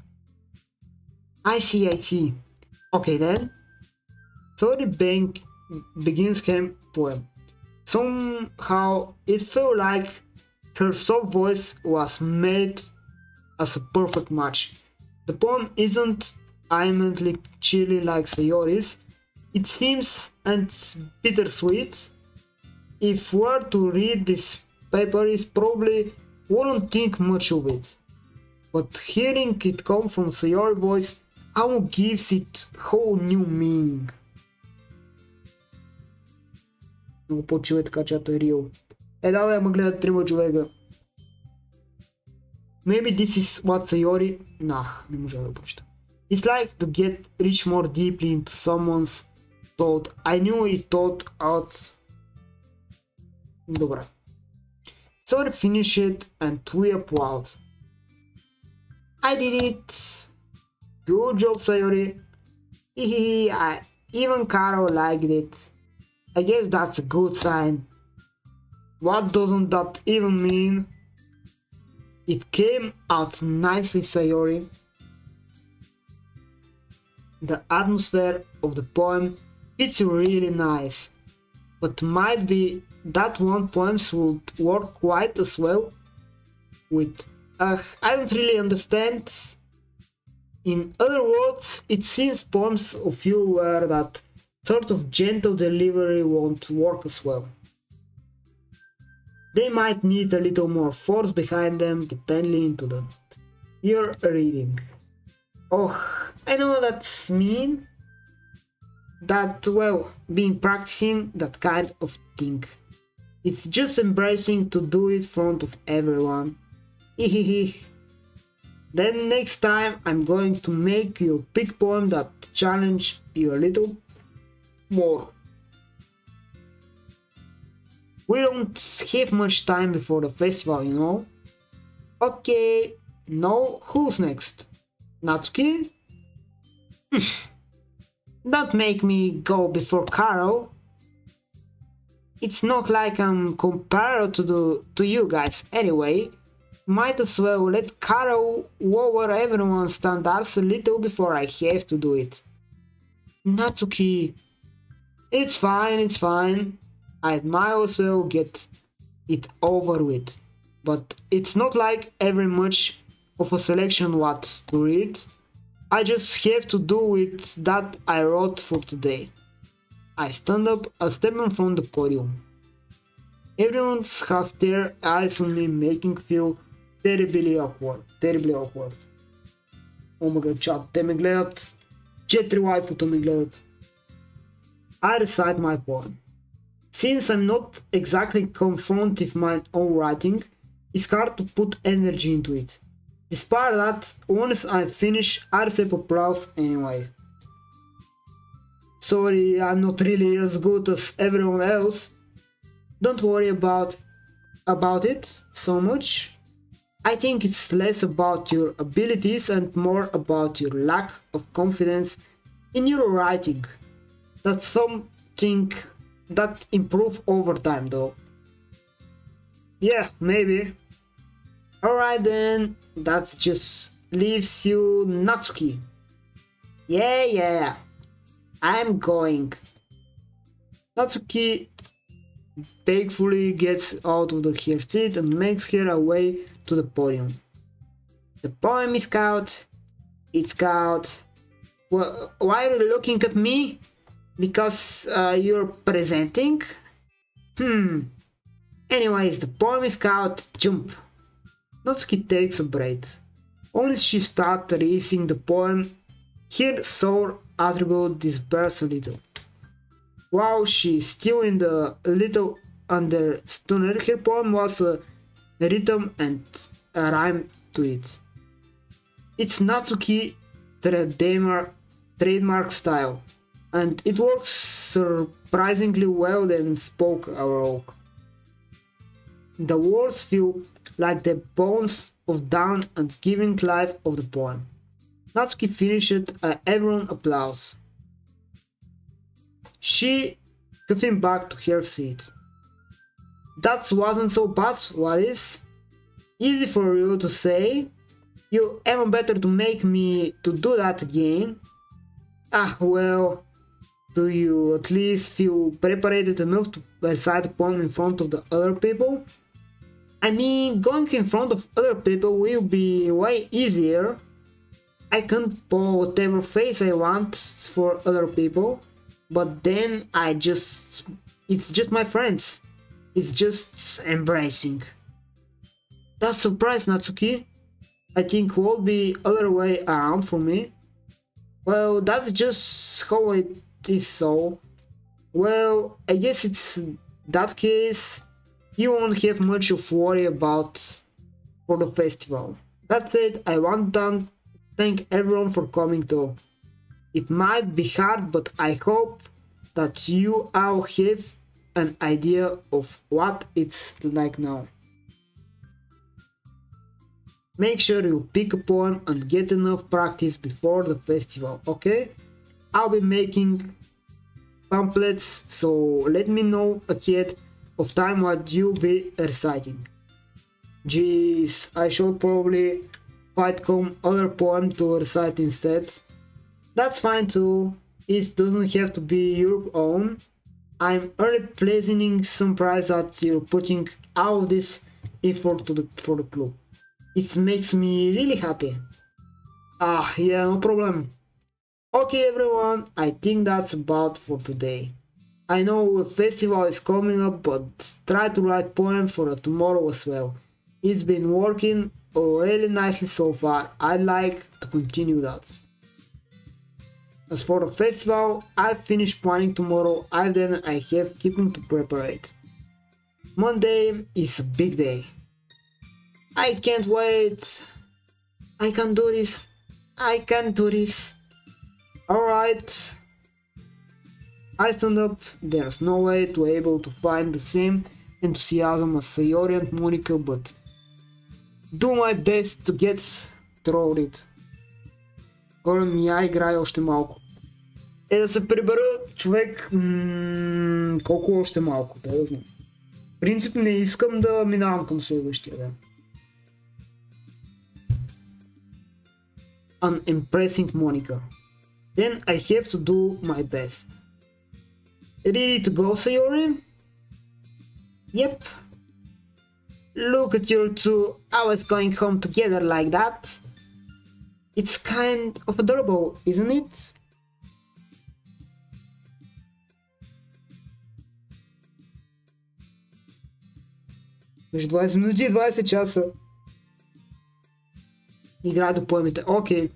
I see. Okay then. So the bank begins her poem. Somehow it felt like her soft voice was made as a perfect match. The poem isn't immediately chilly like Sayori's. It seems and bittersweet. If were to read this paper, is probably wouldn't think much of it. But hearing it come from Sayori's voice, how gives it whole new meaning. Много по-човек така чата е real. Да, ма гледат 3 човека. Maybe this is what Sayori... не можа да го прочита. It's like to get rich more deeply into someone's thought. I knew it thought out... Добре. Sayori finished and we applaud. I did it! Good job, Sayori! Even Karo liked it. I guess that's a good sign. What doesn't that even mean? It came out nicely, Sayori. The atmosphere of the poem fits really nice, but might be that one poem would work quite as well with I don't really understand. In other words, it seems poems of you where that sort of gentle delivery won't work as well. They might need a little more force behind them depending on that you're reading. Oh, I know that's mean. That, well, being practicing that kind of thing. It's just embracing to do it in front of everyone. Then next time I'm going to make you pick poem that challenge you a little more. We don't have much time before the festival, you know. Okay, now who's next? Natsuki? Don't make me go before Karo. It's not like I'm compared to you guys anyway. Might as well let Karo lower everyone's standards a little before I have to do it. Natsuki. It's fine. I might as well get it over with. But it's not like every much of a selection what to read. I just have to do with that I wrote for today. I stand up a step from the podium. Everyone has their eyes on me, making me feel terribly awkward. Oh my god, chat, те ме гледат. 4 лайфота ме гледат. I recite my poem. Since I'm not exactly confident with my own writing, it's hard to put energy into it. Despite that, once I finish, I receive applause anyway. Sorry, I'm not really as good as everyone else. Don't worry about it so much. I think it's less about your abilities and more about your lack of confidence in your writing. That's something that improves over time though. Yeah, maybe. Alright then, that just leaves you Natsuki. Yeah, I'm going. Natsuki painfully gets out of her seat and makes her way to the podium. The poem is out. It's out. Well, why are you looking at me? Because you're presenting? Anyways, the poem is out. Jump. Natsuki takes a breath. Once she starts reading the poem, her sore attribute disperse a little. While she's still in the little understood, her poem was a rhythm and a rhyme to it. It's Natsuki trademark style, and it works surprisingly well than spoke Aurok. The words feel like the bones of down and giving life of the poem. Natsuki finished everyone applause. She came back to her seat. That wasn't so bad, what is? Easy for you to say. You even better to make me to do that again. Ah, well, do you at least feel prepared enough to recite the poem in front of the other people? I mean, going in front of other people will be way easier. I can put whatever face I want for other people, but then it's just my friends. It's just embracing. That's surprise, Natsuki. I think will be other way around for me. Well, that's just how it is so. Well, I guess it's that case. You won't have much of worry about for the festival. That said, I want to thank everyone for coming though. It might be hard, but I hope that you all have an idea of what it's like now. Make sure you pick a poem and get enough practice before the festival, okay? I'll be making pamphlets, so let me know ahead of time what you'll be reciting. Jeez, I should probably find some other poem to recite instead. That's fine too, it doesn't have to be your own. I'm really pleasantly surprised that you're putting all this effort for the club. It makes me really happy. Ah, yeah, no problem. Okay everyone, I think that's about for today. I know a festival is coming up, but try to write poems for tomorrow as well. It's been working really nicely so far. I'd like to continue that. As for the festival, I finished planning tomorrow, and then I have keeping to prepare it. Monday is a big day. I can't wait. I can do this. I can do this. Alright. I stand up. There's no way to able to find the same enthusiasm as Sayori and Monica, but do my best to get through it. Горен я играя още малко. Да се прибера човек колко още малко, да знам. В принцип не искам да минавам към следващия ден. An impressing Monica. Then I have to do my best. Ready to go, Sayori? Yep. Look at you two always going home together like that. It's kind of adorable, isn't it? Между 20 минути и 20 часа. Игра до поемите. Окей.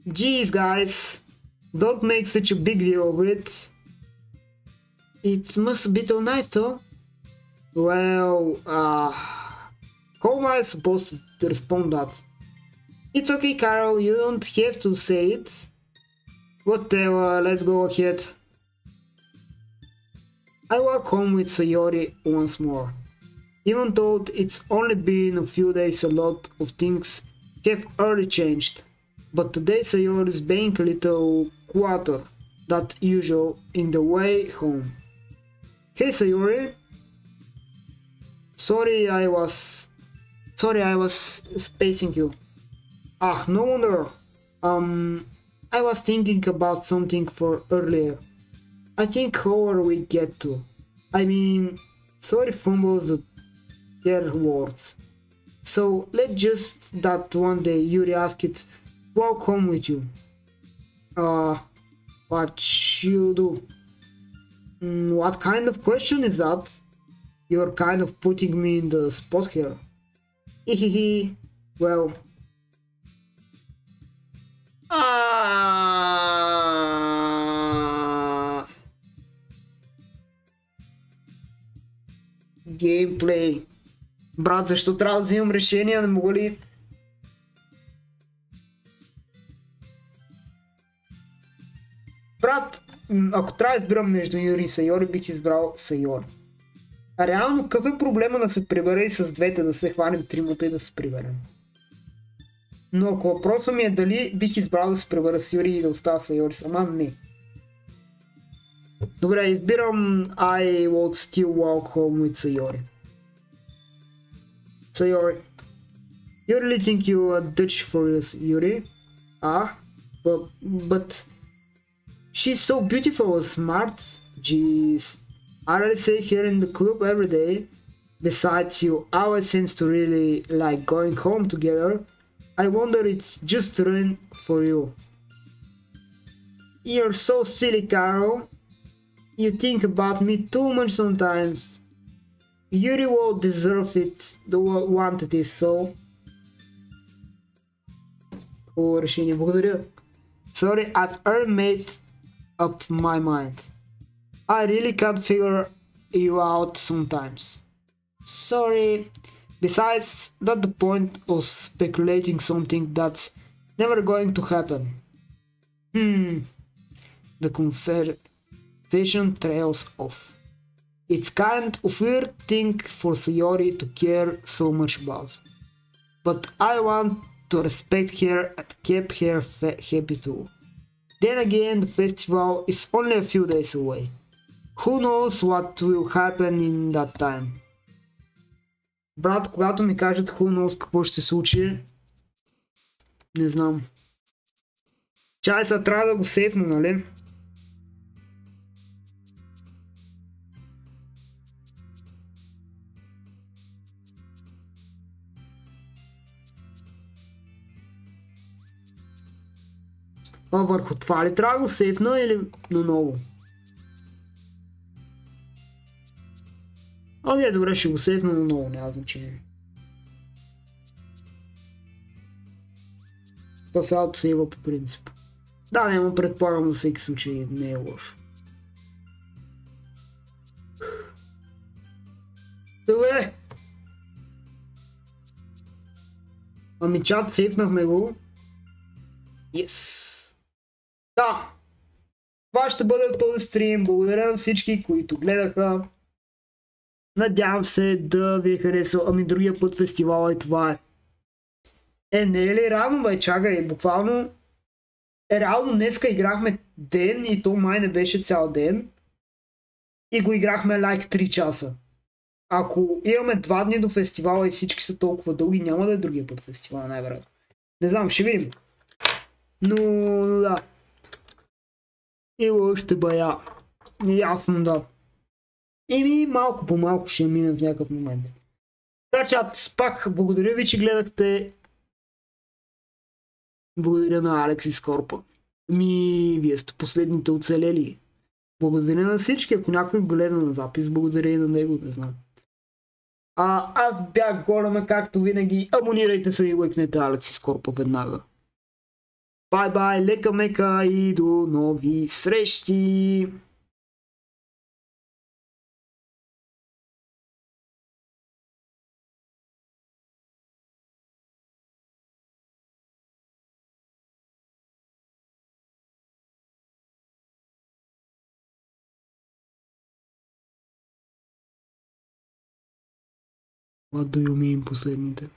Jeez, guys. Don't make such a big deal of it. It must be too nice, though. Well, how am I supposed to respond that? It's okay, Carol, you don't have to say it. Whatever, let's go ahead. I walk home with Sayori once more. Even though it's only been a few days, a lot of things have already changed. But today Sayori is being a little quieter than usual in the way home. Hey Sayori. Sorry I was spacing you. Ah, no wonder. I was thinking about something for earlier. I think however we get to. I mean, sorry fumbles their words. So let's just that one day Yuri asked it to walk home with you. What you do? What kind of question is that? You're kind of putting me in the spot here. Hehehe. Well, Геймплей. Брат, защо трябва да взимам решение? Не мога ли? Брат, ако трябва да избирам между Юри и Сайори, бих избрал Сайори. А реално, какъв е проблема да се прибере и с двете, да се хванем тримата и да се приберем? Но ако въпросът ми е дали бих избрал да се прибера с Юри и да остава Сайори сама, не. Добре, избирам I would still walk home with Sayori. Sayori, you really think you are Dutch for us, Yuri? But she's so beautiful and smart. Jeez, I really see her in the club every day. Besides, you always seems to really like going home together. I wonder it's just ruin for you. You're so silly, Carol. You think about me too much sometimes. Yuri won't deserve it, the want it is so. Хубаво решение, благодаря. Sorry, I've already made up my mind. I really can't figure you out sometimes. Sorry. Besides, that's the point of speculating something that's never going to happen. The conversation trails off. It's kind of weird thing for Sayori to care so much about. But I want to respect her and keep her happy too. Then again, the festival is only a few days away. Who knows what will happen in that time? Брат, когато ми кажат who knows какво ще се случи, не знам. Чай сега трябва да го сейфна, нали? Върху това ли трябва да го сейфна или наново? Окей, добре, ще го сейфна наново, няма значение. То се аутосейва по принцип. Да, няма, предполагам, за всеки случай не е лошо. Добре. Ами чат, сейфнахме го. Yes. Да, това ще бъде от този стрим. Благодаря на всички, които гледаха. Надявам се да ви е харесал. Ами другия път фестивала и това е. Не е ли рано, бе? Чакай, буквално. Реално днеска играхме ден и то май не беше цял ден. И го играхме like 3 часа. Ако имаме 2 дни до фестивала и всички са толкова дълги, няма да е другия път фестивала, най-вероятно. Не знам, ще видим. Но да. Ило ще бая. Ясно, да. И малко по малко ще минем в някакъв момент. Така чат, пак благодаря ви, че гледахте. Благодаря на Алекс и Скорпа. Вие сте последните оцелели. Благодаря на всички, ако някой гледа на запис, благодаря и на него, да знам. Аз бях Голема, както винаги. Абонирайте се и лайкнете Алекс и Скорпа веднага. Бай-бай, лека мека и до нови срещи! What do you mean последните?